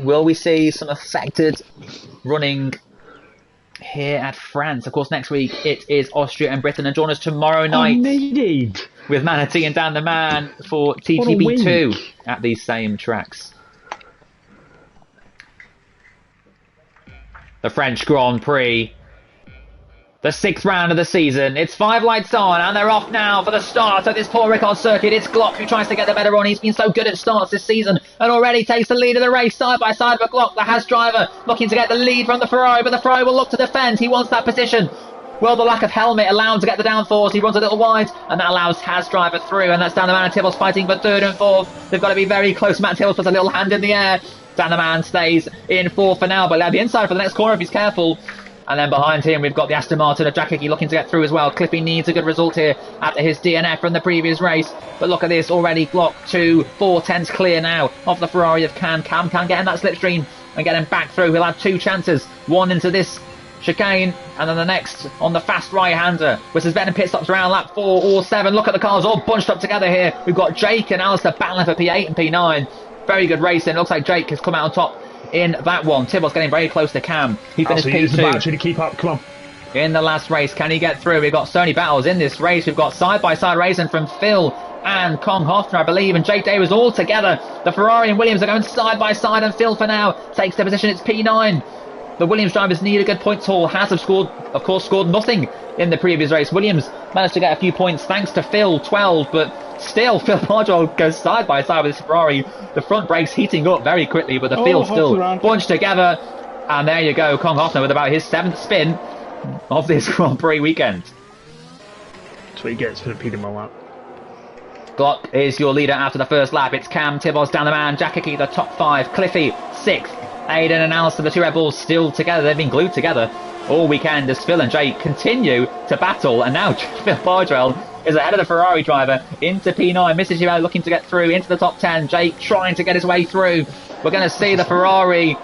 Will we see some affected running here at France? Of course, next week it is Austria and Britain. And join us tomorrow night Needed. with Manatee and Dan the Man for TTB2 at these same tracks. The French Grand Prix. The 6th round of the season. It's 5 lights on and they're off now for the start of this Paul Ricard circuit. It's Glock who tries to get the better run. He's been so good at starts this season and already takes the lead of the race side by side with Glock, the Haas driver, looking to get the lead from the Ferrari, but the Ferrari will look to defend. He wants that position. Well, the lack of helmet allowed him to get the downforce. He runs a little wide, and that allows Haas driver through, and that's Dan the Man and Tibbles fighting for 3rd and 4th. They've got to be very close. Matt Tibbles puts a little hand in the air. Dan the Man stays in 4th for now, but he'll have the inside for the next corner if he's careful. And then behind him, we've got the Aston Martin of Jack Hickey looking to get through as well. Cliffy needs a good result here after his DNF from the previous race. But look at this, already Glock 2, 4/10s clear now of the Ferrari of Cam. Cam can get in that slipstream and get him back through. He'll have 2 chances. One into this chicane, and then the next on the fast right-hander, which is better pit stops around lap 4 or 7. Look at the cars all bunched up together here. We've got Jake and Alistair battling for P8 and P9. Very good racing. Looks like Jake has come out on top in that one. Tibbles getting very close to Cam. He finished Use the battery P2 to keep up. Come on. in the last race. Can he get through? We've got so many battles in this race. We've got side-by-side racing from Phil and Kong Hoffner, I believe, and Jake Davis all together. The Ferrari and Williams are going side-by-side, and Phil for now takes the position. It's P9. The Williams drivers need a good points haul. Haas have scored nothing in the previous race. Williams managed to get a few points thanks to Phil, 12, but still Phil Bargewell goes side by side with this Ferrari. The front brakes heating up very quickly, but the field still bunched together. And there you go, Kong Hoffner with about his 7th spin of this Grand Prix weekend. That's what he gets for repeating my lap. Glock is your leader after the first lap. It's Cam, Tibbles, Dan the Man, Jack Hickey, the top 5, Cliffy 6th. Aiden and Alistair, the 2 Red Bulls, still together. They've been glued together all weekend as Phil and Jake continue to battle, and now Phil Bardwell is ahead of the Ferrari driver into P9. Mr. Giro looking to get through into the top 10. Jake trying to get his way through. We're going to see the Ferrari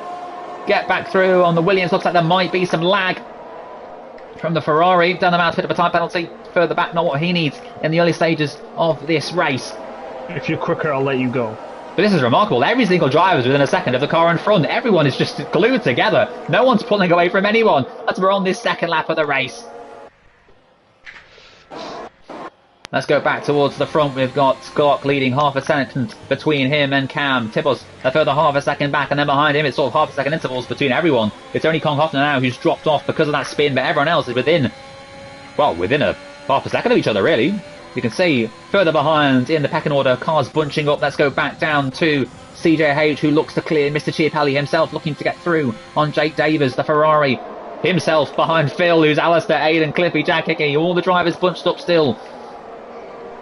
get back through on the Williams. Looks like there might be some lag from the Ferrari. Down the mountain, bit of a time penalty. Further back, not what he needs in the early stages of this race. If you're quicker, I'll let you go. But this is remarkable. Every single driver is within a second of the car in front. Everyone is just glued together. No one's pulling away from anyone as we're on this second lap of the race. Let's go back towards the front. We've got Glock leading half a second between him and Cam. Tibbos a further half a second back, and then behind him it's sort of half a second intervals between everyone. It's only Kong Hoffner now who's dropped off because of that spin, but everyone else is within a half a second of each other, really. You can see further behind in the pecking order, cars bunching up. Let's go back down to CJH, who looks to clear. Mr. Chiapelli himself looking to get through on Jake Davis, the Ferrari. Himself behind Phil, who's Alistair, Aidan, Cliffy, Jack Hickey. All the drivers bunched up still,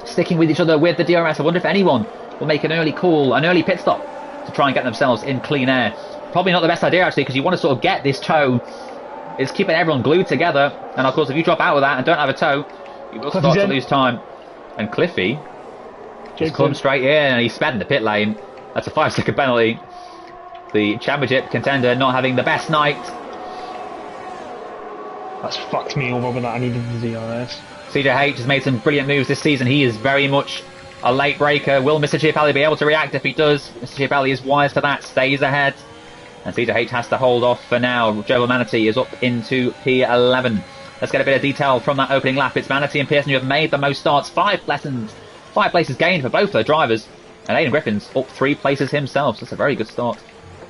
sticking with each other with the DRS. I wonder if anyone will make an early call, an early pit stop to try and get themselves in clean air. Probably not the best idea, actually, because you want to sort of get this tow. It's keeping everyone glued together. And, of course, if you drop out of that and don't have a tow, you will start to lose time. And Cliffy just comes straight in and he's sped in the pit lane. That's a 5-second penalty. The championship contender not having the best night. That's fucked me over with that. I needed the DRS. CJH has made some brilliant moves this season. He is very much a late breaker. Will Mr. Chiapelli be able to react? If he does, Mr. Chiapelli is wise to that, stays ahead. And CJH has to hold off for now. Joe Manatee is up into P11. Let's get a bit of detail from that opening lap. It's Manatee and Pearson who have made the most starts. 5 places gained for both their drivers. And Aidan Griffin's up 3 places himself. So that's a very good start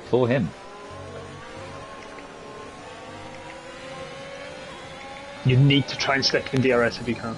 for him. You need to try and stick in DRS if you can.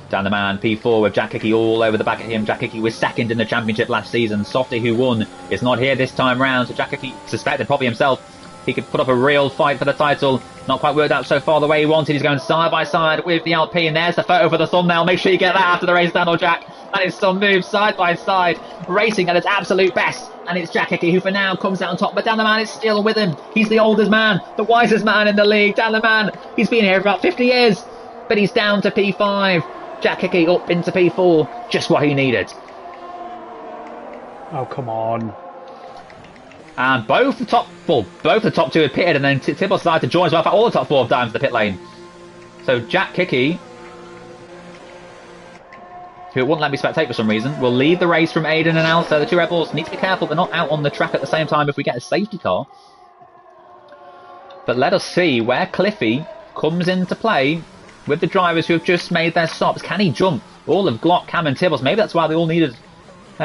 Down the man, P4 with Jack Hickey all over the back of him. Jack Hickey was second in the championship last season. Softy, who won, is not here this time round. So Jack Hickey suspected probably himself he could put up a real fight for the title. Not quite worked out so far the way he wanted. He's going side by side with the Alpine. There's the photo for the thumbnail. Make sure you get that after the race, Daniel Jack. That is some moves side by side, racing at its absolute best. And it's Jack Hickey who for now comes out on top, but down the man is still with him. He's the oldest man, the wisest man in the league. Down the man, he's been here for about 50 years, but he's down to P5. Jack Hickey up into P4, just what he needed. Oh, come on. And both the top 2 had pitted, and then Tibble decided to join as well. In fact, all the top 4 have dived into the pit lane. So Jack Hickey, who wouldn't let me spectate for some reason, will lead the race from Aidan and Alistair. The 2 Red Bulls need to be careful they're not out on the track at the same time if we get a safety car. But let us see where Cliffy comes into play with the drivers who have just made their stops. Can he jump all of Glock, Cam and Tibbles? Maybe that's why they all needed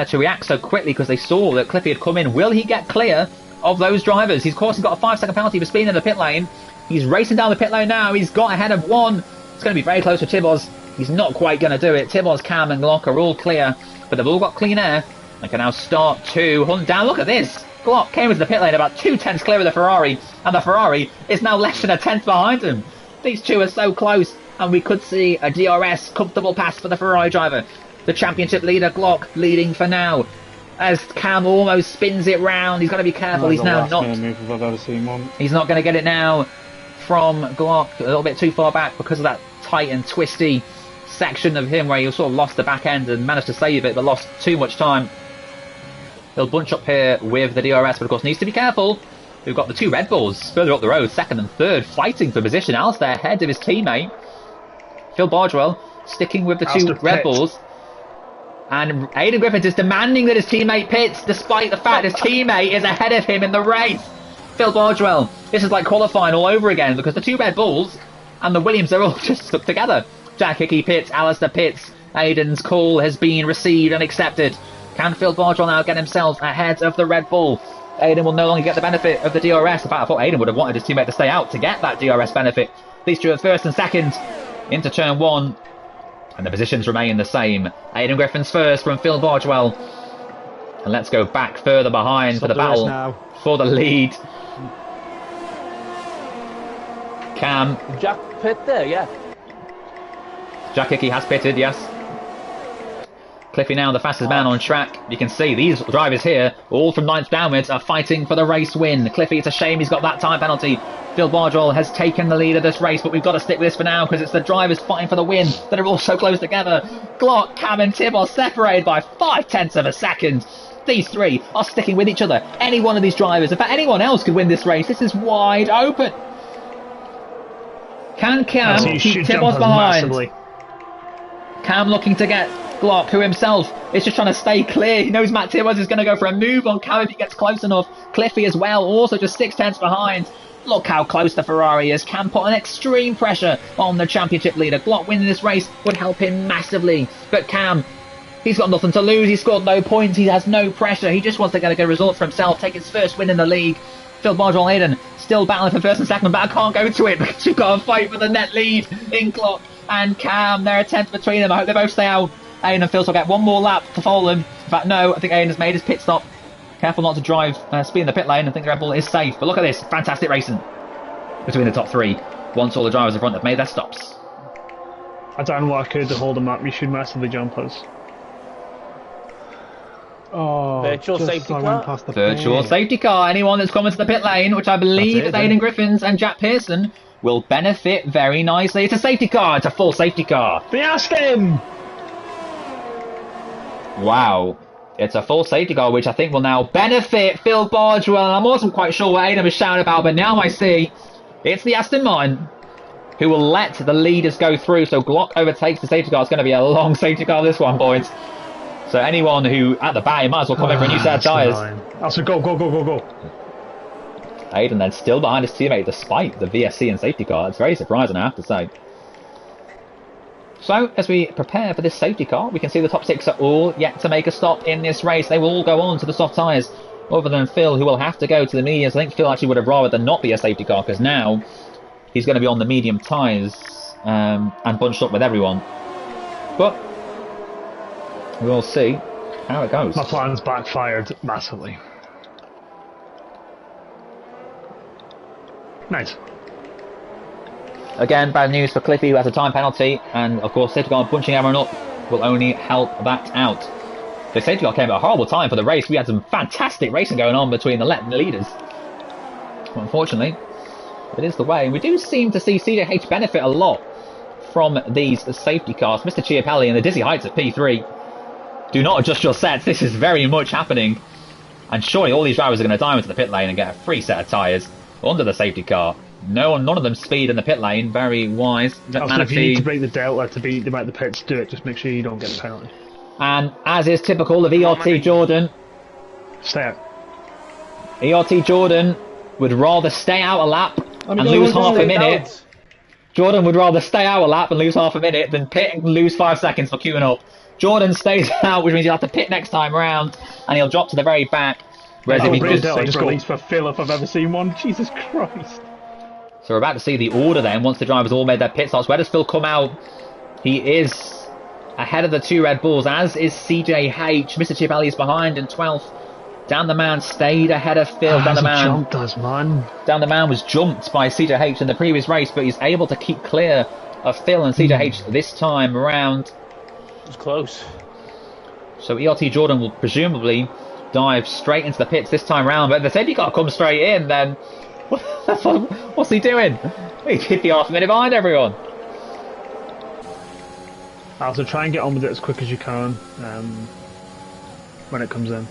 to react so quickly, because they saw that Cliffy had come in. Will he get clear of those drivers? He's, of course, got a 5-second penalty for speeding in the pit lane. He's racing down the pit lane now. He's got ahead of 1. It's going to be very close for Tibbles. He's not quite going to do it. Tibbles, Cam and Glock are all clear, but they've all got clean air and can now start to hunt down. Look at this. Glock came into the pit lane about 2 tenths clear of the Ferrari, and the Ferrari is now less than a tenth behind him. These 2 are so close, and we could see a DRS comfortable pass for the Ferrari driver. The championship leader, Glock, leading for now. As Cam almost spins it round, he's got to be careful. He's now not. Move if I've ever seen one. He's not going to get it now from Glock. A little bit too far back because of that tight and twisty section of him where he sort of lost the back end and managed to save it, but lost too much time. He'll bunch up here with the DRS, but of course needs to be careful. We've got the 2 Red Bulls further up the road, 2nd and 3rd, fighting for position. Alistair ahead of his teammate. Phil Bardwell sticking with the 2 Red Bulls. And Aidan Griffiths is demanding that his teammate pits, despite the fact his teammate is ahead of him in the race. Phil Bardwell, this is like qualifying all over again, because the 2 Red Bulls and the Williams are all just stuck together. Jack Hickey pits, Alistair pits. Aidan's call has been received and accepted. Can Phil Bardwell now get himself ahead of the Red Bull? Aidan will no longer get the benefit of the DRS. In fact, I thought Aidan would have wanted his teammate to stay out to get that DRS benefit. These 2 are 1st and 2nd into turn 1. And the positions remain the same. Aidan Griffin's first from Phil Bardwell. And let's go back further behind for the battle for the lead. Cam. Jack pit there, yeah. Jack Hickey has pitted, yes. Cliffy now the fastest man on track. You can see these drivers here, all from 9th downwards, are fighting for the race win. Cliffy, it's a shame he's got that time penalty. Phil Bardwell has taken the lead of this race, but we've got to stick with this for now because it's the drivers fighting for the win that are all so close together. Glock, Cam and Tim are separated by 0.5 of a second. These three are sticking with each other. Any one of these drivers, in fact anyone else could win this race. This is wide open. Can Cam keep Tibos behind? Massively. Cam looking to get Glock, who himself is just trying to stay clear. He knows Matt Tibos is going to go for a move on Cam if he gets close enough. Cliffy as well, also just 0.6 behind. Look how close the Ferrari is. Cam put an extreme pressure on the championship leader. Glock winning this race would help him massively. But Cam, he's got nothing to lose. He's scored no points. He has no pressure. He just wants to get a good result for himself, take his first win in the league. Phil Bardwell Aiden still battling for first and second, but I can't go to it because you've got to fight for the net lead in Glock and Cam. They're a 10th between them. I hope they both stay out. Aiden and Phil will get one more lap to follow them. In fact, no, I think Aiden has made his pit stop. Careful not to drive speed in the pit lane. I think the Red Bull is safe. But look at this. Fantastic racing between the top three. Once all the drivers in front have made their stops. I don't know what I could to hold them up. You should massively jump us. Oh, virtual safety car. Virtual safety car. Anyone that's coming to the pit lane, which I believe is Aidan Griffins and Jack Pearson, will benefit very nicely. It's a safety car. It's a full safety car. Ask him. Wow. It's a full safety car, which I think will now benefit Phil Bardwell. I wasn't quite sure what Aidan was shouting about, but now I see it's the Aston Martin who will let the leaders go through. So Glock overtakes the safety car. It's going to be a long safety car, this one, boys. So anyone who at the back might as well come in for a new set of tyres. Also, go. Aidan then still behind his teammate despite the VSC and safety car. It's very surprising, I have to say. So, as we prepare for this safety car, we can see the top six are all yet to make a stop in this race. They will all go on to the soft tyres, other than Phil, who will have to go to the mediums. I think Phil actually would have rather than not be a safety car, because now he's going to be on the medium tyres and bunched up with everyone. But we'll see how it goes. My plan's backfired massively. Nice. Again, bad news for Cliffy, who has a time penalty, and of course safety car punching everyone up will only help that out. The safety car came at a horrible time for the race. We had some fantastic racing going on between the leaders. But unfortunately, it is the way. And we do seem to see CJH benefit a lot from these safety cars. Mr. Chiapelli and the dizzy heights at P3. Do not adjust your sets. This is very much happening. And surely all these drivers are going to dive into the pit lane and get a free set of tyres under the safety car. None of them speed in the pit lane. Very wise. Also, if you need to break the delta to beat them at the pits, do it. Just make sure you don't get the penalty. And as is typical of ERT Jordan, stay out. ERT Jordan would rather stay out a lap and lose half a minute. Jordan would rather stay out a lap and lose half a minute than pit and lose 5 seconds for queuing up. Jordan stays out, which means he'll have to pit next time round, and he'll drop to the very back. Whereas if he just release for Phil if I've ever seen one. Jesus Christ. So we're about to see the order then, once the drivers all made their pit stops. Where does Phil come out? He is ahead of the two Red Bulls, as is CJH. Mr. Chiapelli is behind in 12th. Down the Man stayed ahead of Phil. Down the Man was jumped by CJH in the previous race, but he's able to keep clear of Phil and CJH this time around. It was close. So ERT Jordan will presumably dive straight into the pits this time round, but if the safety car comes straight in, then what's he doing? He hit the half a minute behind everyone. Also, try and get on with it as quick as you can when it comes in.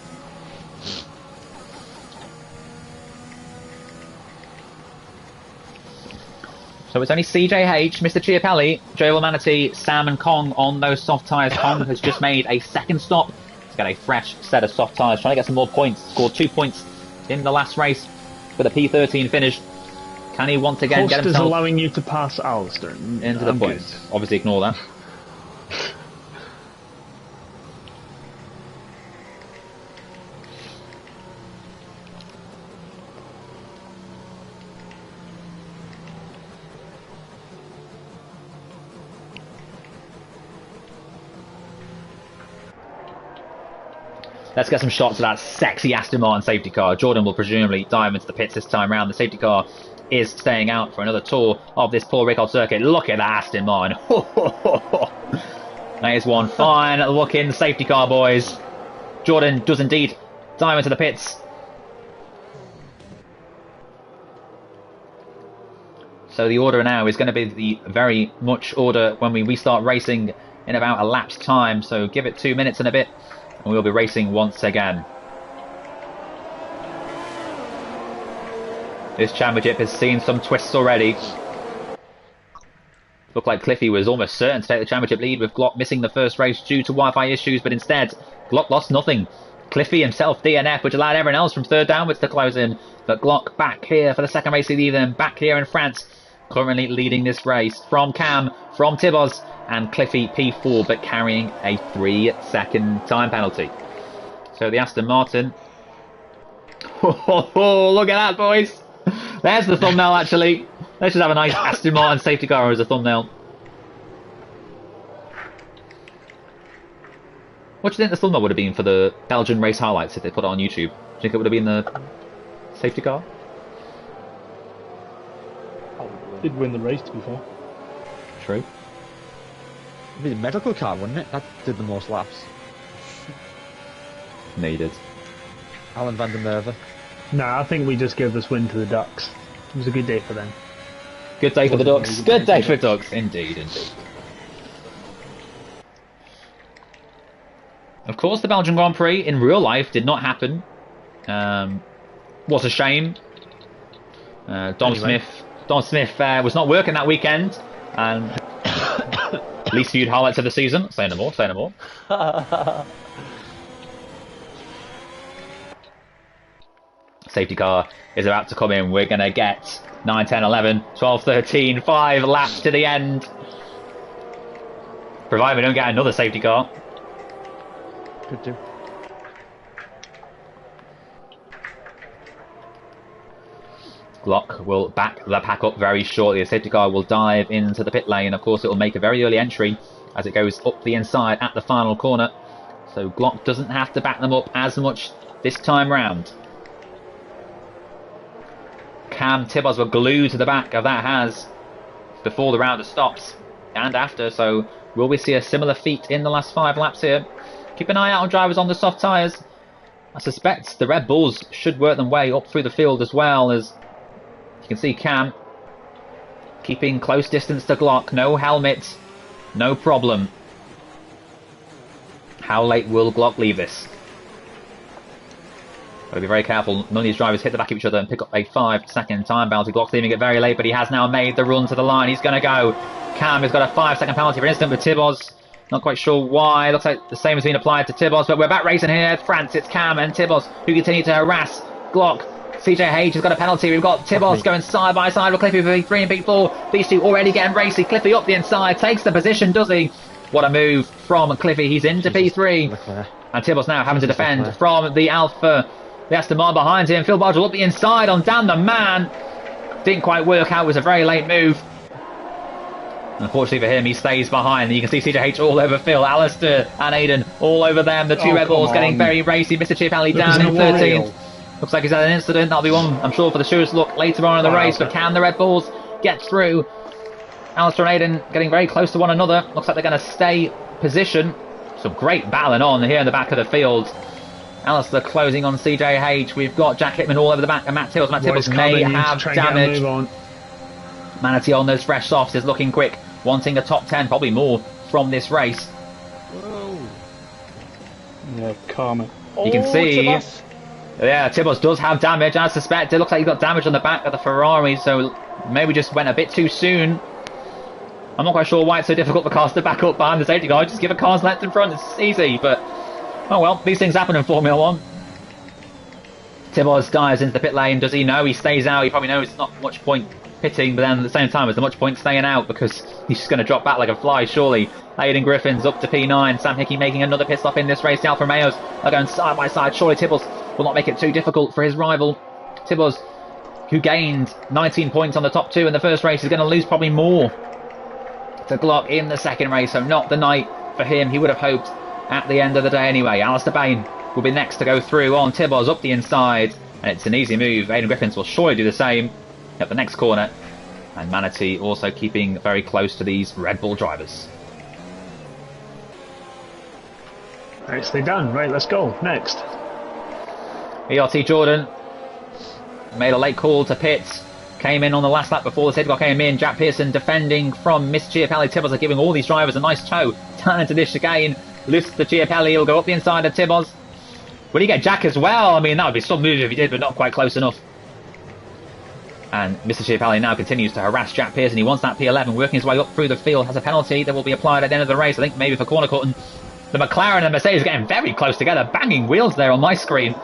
So it's only CJH, Mr. Chiapelli, Joel Manatee, Sam and Kong on those soft tyres. Kong has just made a second stop. He's got a fresh set of soft tyres, trying to get some more points. Scored 2 points in the last race with a P13 finish. Can he once again get himself... Host is allowing you to pass Alistair. Into the points. Good. Obviously ignore that. Let's get some shots of that sexy Aston Martin safety car. Jordan will presumably dive into the pits this time round. The safety car is staying out for another tour of this poor Ricard circuit. Look at that Aston Martin. That is one fine looking safety car, boys. Jordan does indeed dive into the pits. So the order now is going to be the very much order when we restart racing in about a lap's time. So give it 2 minutes and a bit and we'll be racing once again. This championship has seen some twists already. Looked like Cliffy was almost certain to take the championship lead with Glock missing the first race due to Wi-Fi issues, but instead Glock lost nothing. Cliffy himself DNF, which allowed everyone else from third downwards to close in. But Glock back here for the second race of the evening, back here in France, currently leading this race from Cam, from Tibos, and Cliffy P4, but carrying a 3-second time penalty. So the Aston Martin. Oh, look at that, boys! There's the thumbnail, actually. Let's just have a nice Aston Martin safety car as a thumbnail. What do you think the thumbnail would have been for the Belgian race highlights if they put it on YouTube? Do you think it would have been the safety car? Did win the race, to be fair. True. It'd be the medical car, wouldn't it? That did the most laps. No, you did. Alan van der Merwe. Nah, I think we just give this win to the Ducks. It was a good day for them. Good day for the Ducks. Good day for the Ducks. Indeed, indeed. Of course, the Belgian Grand Prix in real life did not happen. Was a shame. Dom Smith was not working that weekend. And least viewed highlights of the season. Say no more. Say no more. Safety car is about to come in. We're going to get 9, 10, 11, 12, 13, 5 laps to the end. Provided we don't get another safety car. Could do. Glock will back the pack up very shortly. The safety car will dive into the pit lane. Of course, it will make a very early entry as it goes up the inside at the final corner. So Glock doesn't have to back them up as much this time round. Cam Tibos were glued to the back of that Haas before the round stops and after. So will we see a similar feat in the last 5 laps here? Keep an eye out on drivers on the soft tyres. I suspect the Red Bulls should work them way up through the field as well, as you can see Cam keeping close distance to Glock. No helmet, no problem. How late will Glock leave this? Got to be very careful. None of these drivers hit the back of each other and pick up a 5-second time penalty. Glock's leaving it very late, but he has now made the run to the line. He's going to go. Cam has got a 5-second penalty for incident with Tibos. Not quite sure why. Looks like the same has been applied to Tibos, but we're back racing here. France, it's Cam and Tibos who continue to harass Glock. CJH has got a penalty. We've got Tibos going side by side with Cliffy for P3 and P4. These two already getting racy. Cliffy up the inside, takes the position, does he? What a move from Cliffy. He's into P3. And Tibos now having to defend from the Alpha. The Aston Martin behind him. Phil Bodgel up the inside on Dan the Man. Didn't quite work out. It was a very late move. Unfortunately for him, he stays behind. You can see CJH all over Phil, Alistair and Aiden all over them. The two Red Bulls getting very racy. Mr. Chip Alley down in 13th. Looks like he's had an incident. That'll be one, I'm sure, for the surest look later on in the race. But can the Red Bulls get through? Alistair and Aiden getting very close to one another. Looks like they're going to stay position. Some great battling on here in the back of the field. Alistair closing on CJH. We've got Jack Hitman all over the back and Matt Tibbles. Matt Tibbles may have damage. Manatee on those fresh softs is looking quick. Wanting a top 10, probably more from this race. Whoa. Yeah, calm. You can see... Tibos. Yeah, Tibos does have damage, as suspected. It looks like he got damage on the back of the Ferrari, so maybe just went a bit too soon. I'm not quite sure why it's so difficult for cars to back up behind the safety car. Just give a car's left in front, it's easy, but... Oh well, these things happen in Formula 1. Tibos dives into the pit lane. Does he know? He stays out. He probably knows it's not much point pitting, but then at the same time, is there much point staying out because he's just going to drop back like a fly, surely. Aiden Griffin's up to P9. Sam Hickey making another pit stop in this race. The Alfa Romeos are going side by side. Surely Tibos will not make it too difficult for his rival. Tibos, who gained 19 points on the top 2 in the first race, is going to lose probably more to Glock in the second race, so not the night for him he would have hoped at the end of the day anyway. Alistair Bain will be next to go through on Tibos up the inside, and it's an easy move. Aiden Griffins will surely do the same at the next corner, and Manatee also keeping very close to these Red Bull drivers. Nicely done. Right, let's go. Next. ERT Jordan made a late call to pit. Came in on the last lap before the safety car came in. Jack Pearson defending from Miss Chiapelli. Tibbos are giving all these drivers a nice tow down into this chicane. Loose to Chiapelli. He'll go up the inside of Tibbos. Will he get Jack as well? I mean, that would be some move if he did, but not quite close enough. And Mr. Chiapelli now continues to harass Jack Pearson. He wants that P11, working his way up through the field. Has a penalty that will be applied at the end of the race. I think maybe for corner cutting. The McLaren and Mercedes are getting very close together. Banging wheels there on my screen.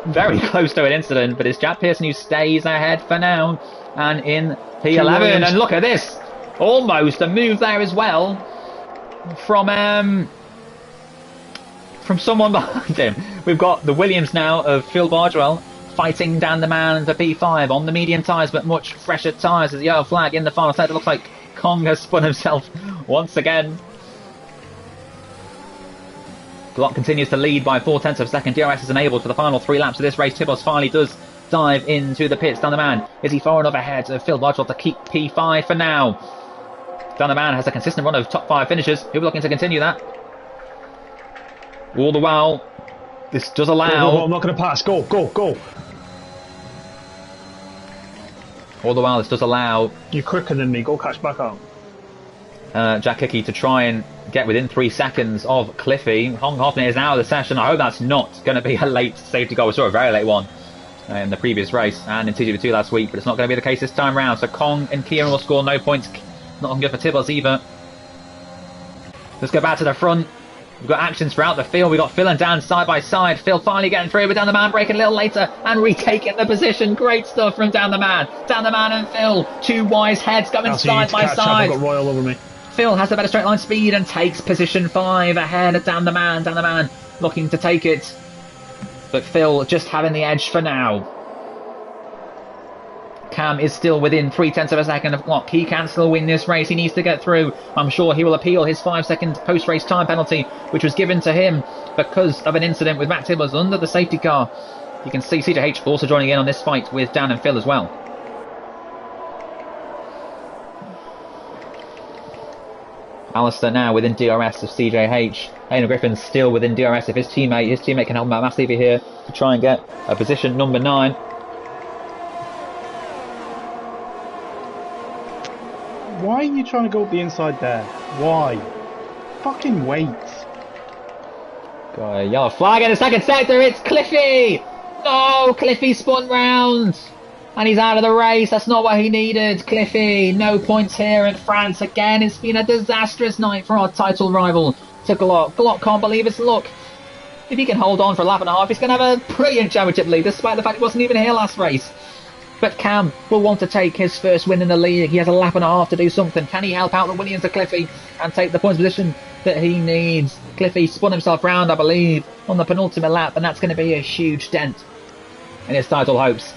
Very close to an incident, but it's Jack Pearson who stays ahead for now. And in P11, and look at this. Almost a move there as well. From someone behind him. We've got the Williams now of Phil Bardwell fighting down the man for P5 on the medium tyres, but much fresher tyres as the yellow flag in the final set. It looks like Kong has spun himself once again. Glock continues to lead by 0.4 of a second. DRS is enabled for the final 3 laps of this race. Tibbos finally does dive into the pits. Down the man. Is he far enough ahead of Phil Bardwell to keep P5 for now? Down the man has a consistent run of top 5 finishes. He'll be looking to continue that. All the while, this does allow... Go, I'm not going to pass. Go, go, go. All the while, this does allow... You're quicker than me. Go catch back up. Jack Hickey to try and get within 3 seconds of Cliffy. Hong Hoffman is out of the session. I hope that's not going to be a late safety car. We saw a very late one in the previous race and in TGP2 last week, but it's not going to be the case this time round. So Kong and Kieran will score no points. Not good for Tibbos either. Let's go back to the front. We've got actions throughout the field. We've got Phil and Dan side by side. Phil finally getting through, but Down the Man breaking a little later and retaking the position. Great stuff from Down the Man. Down the Man and Phil. 2 wise heads coming side by side. I've got Royal over me. Phil has the better straight line speed and takes position 5 ahead of Down the Man. Down the Man looking to take it. But Phil just having the edge for now. Cam is still within 0.3 of a second of Glock. He can still win this race. He needs to get through. I'm sure he will appeal his 5-second post-race time penalty, which was given to him because of an incident with Matt Tibbos under the safety car. You can see CJH also joining in on this fight with Dan and Phil as well. Alistair now within DRS of CJH. Aidan Griffin still within DRS of his teammate. His teammate can help him out massively here to try and get a position number 9. Why are you trying to go up the inside there? Why? Fucking wait. Got a yellow flag in the second sector. It's Cliffy! No, Cliffy spun round. And he's out of the race. That's not what he needed. Cliffy, no points here in France. Again, it's been a disastrous night for our title rival to Glock. Glock can't believe his luck. If he can hold on for a lap and a half, he's going to have a brilliant championship lead, despite the fact he wasn't even here last race. But Cam will want to take his first win in the league. He has a lap and a half to do something. Can he help out the Williams of Cliffy and take the points position that he needs? Cliffy spun himself round, I believe, on the penultimate lap, and that's going to be a huge dent in his title hopes.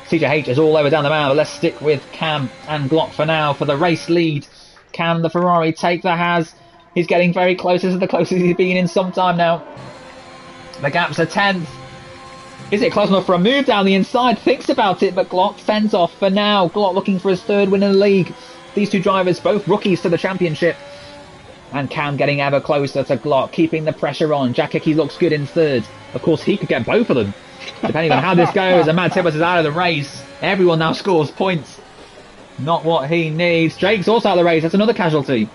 CJH is all over Down the Man, but let's stick with Cam and Glock for now for the race lead. Can the Ferrari take the Haas? He's getting very close. This is the closest he's been in some time now. The gap's a 10th. Is it close enough for a move down the inside? Thinks about it, but Glock fends off for now. Glock looking for his 3rd win in the league. These 2 drivers, both rookies to the championship. And Cam getting ever closer to Glock, keeping the pressure on. Jack Hickey looks good in 3rd. Of course, he could get both of them, depending on how this goes. And Matt Tibbos is out of the race. Everyone now scores points. Not what he needs. Drake's also out of the race. That's another casualty.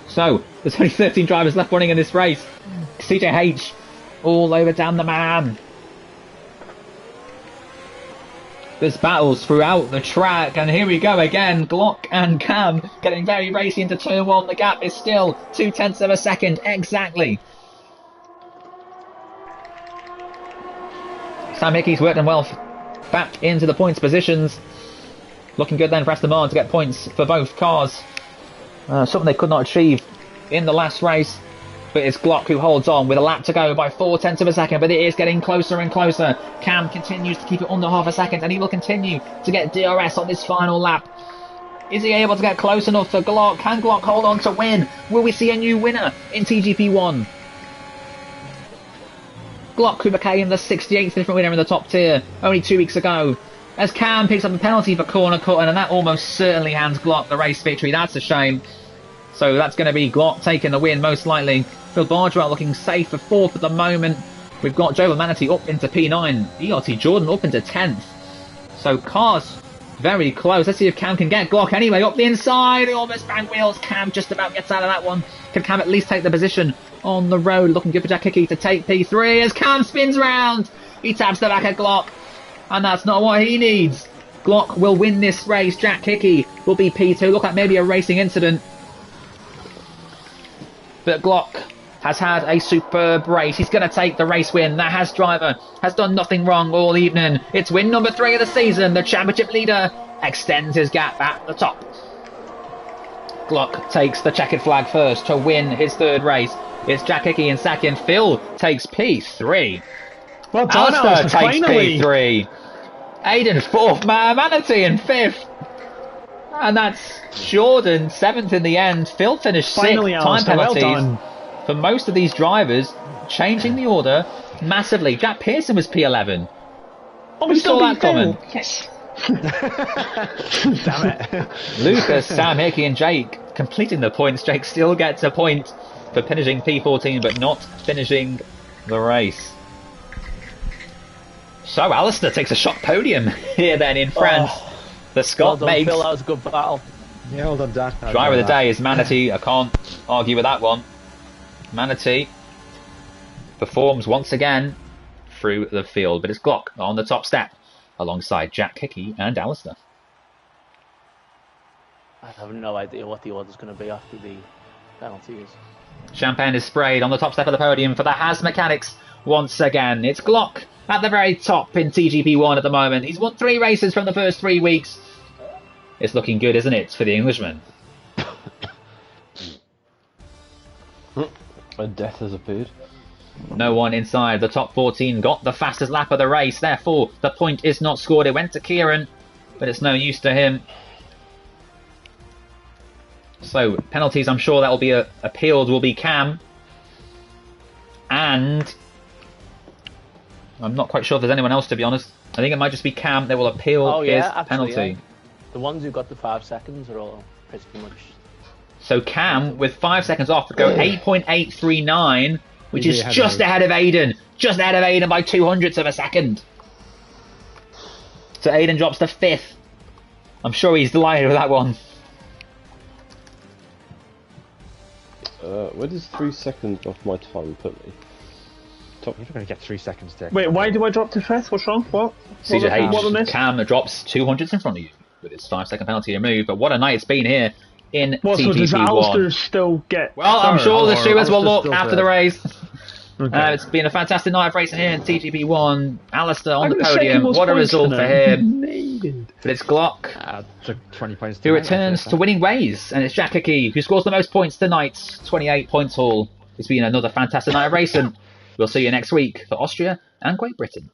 So, there's only 13 drivers left running in this race. CJH all over Down the Man. There's battles throughout the track, and here we go again. Glock and Cam getting very racy into turn 1. The gap is still 0.2 of a second exactly. Sam Hickey's worked them well back into the points positions. Looking good then for Aston Martin to get points for both cars. Something they could not achieve in the last race. But it's Glock who holds on with a lap to go by 0.4 of a second, but it is getting closer and closer. Cam continues to keep it under half a second, and he will continue to get DRS on this final lap. Is he able to get close enough to Glock? Can Glock hold on to win? Will we see a new winner in TGP1? Glock, who became the 68th different winner in the top tier only 2 weeks ago, as Cam picks up a penalty for corner cutting, and that almost certainly hands Glock the race victory. That's a shame. So that's going to be Glock taking the win, most likely. Phil Bardwell looking safe for 4th at the moment. We've got Joe Manatee up into P9. ERT Jordan up into 10th. So cars very close. Let's see if Cam can get Glock anyway. Up the inside. He almost banged wheels. Cam just about gets out of that one. Can Cam at least take the position on the road? Looking good for Jack Hickey to take P3 as Cam spins round. He taps the back of Glock. And that's not what he needs. Glock will win this race. Jack Hickey will be P2. Look like maybe a racing incident. But Glock has had a superb race. He's going to take the race win. The Haas driver has done nothing wrong all evening. It's win number 3 of the season. The championship leader extends his gap at the top. Glock takes the checkered flag first to win his 3rd race. It's Jack Hickey in 2nd. Phil takes P3. Well done, Alistair Alistair, takes finally. P3. Aiden 4th. Manatee in 5th. And that's Jordan 7th in the end. Phil finished 6th. Finally, Time Alistair, well penalties done. for most of these drivers, changing the order massively. Jack Pearson was P11. Oh, We we saw still that beat Phil. coming. Yes. Damn it. Lucas, Sam Hickey and Jake completing the points. Jake still gets a point for finishing P14 but not finishing the race. So Alistair takes a shock podium here then in France. The Well Scot done, makes Phil. That was a good battle. Yeah, well done, Dan. driver of the day is Manatee. I can't argue with that one. Manatee performs once again through the field, but it's Glock on the top step alongside Jack Hickey and Alistair. I have no idea what the order's going to be after the penalties. Champagne is sprayed on the top step of the podium for the Haas mechanics once again. It's Glock at the very top in TGP1 at the moment. He's won 3 races from the first 3 weeks. It's looking good, isn't it, for the Englishman? A death has appeared. No one inside the top 14 got the fastest lap of the race. Therefore, the point is not scored. It went to Kieran, but it's no use to him. So, penalties, I'm sure that will be appealed, will be Cam. And I'm not quite sure if there's anyone else, to be honest. I think it might just be Cam. They will appeal his penalty. Yeah. The ones who got the 5 seconds are all pretty much... So Cam, with 5 seconds off, to go 8.839, which is just ahead of Aiden. Just ahead of Aiden by 200ths of a second. So Aiden drops to 5th. I'm sure he's delighted with that one. Where does 3 seconds off my time put me? You're not going to get 3 seconds there. Wait, why do I drop to 5th? What's wrong? What? What have I CJH, missed? Cam drops 200ths in front of you with his 5-second penalty removed. But what a night it's been here in What, so does TGP1. Alistair still get... Well, I'm sure the stewards will look still after there. the race. Okay. It's been a fantastic night of racing here in TGP1. Alistair on I the got the second podium. most What a points result for tonight. him. Needed. But it's Glock Took 20 points. who returns to winning ways. And it's Jack Hickey who scores the most points tonight. 28 points all. It's been another fantastic night of racing. We'll see you next week for Austria and Great Britain.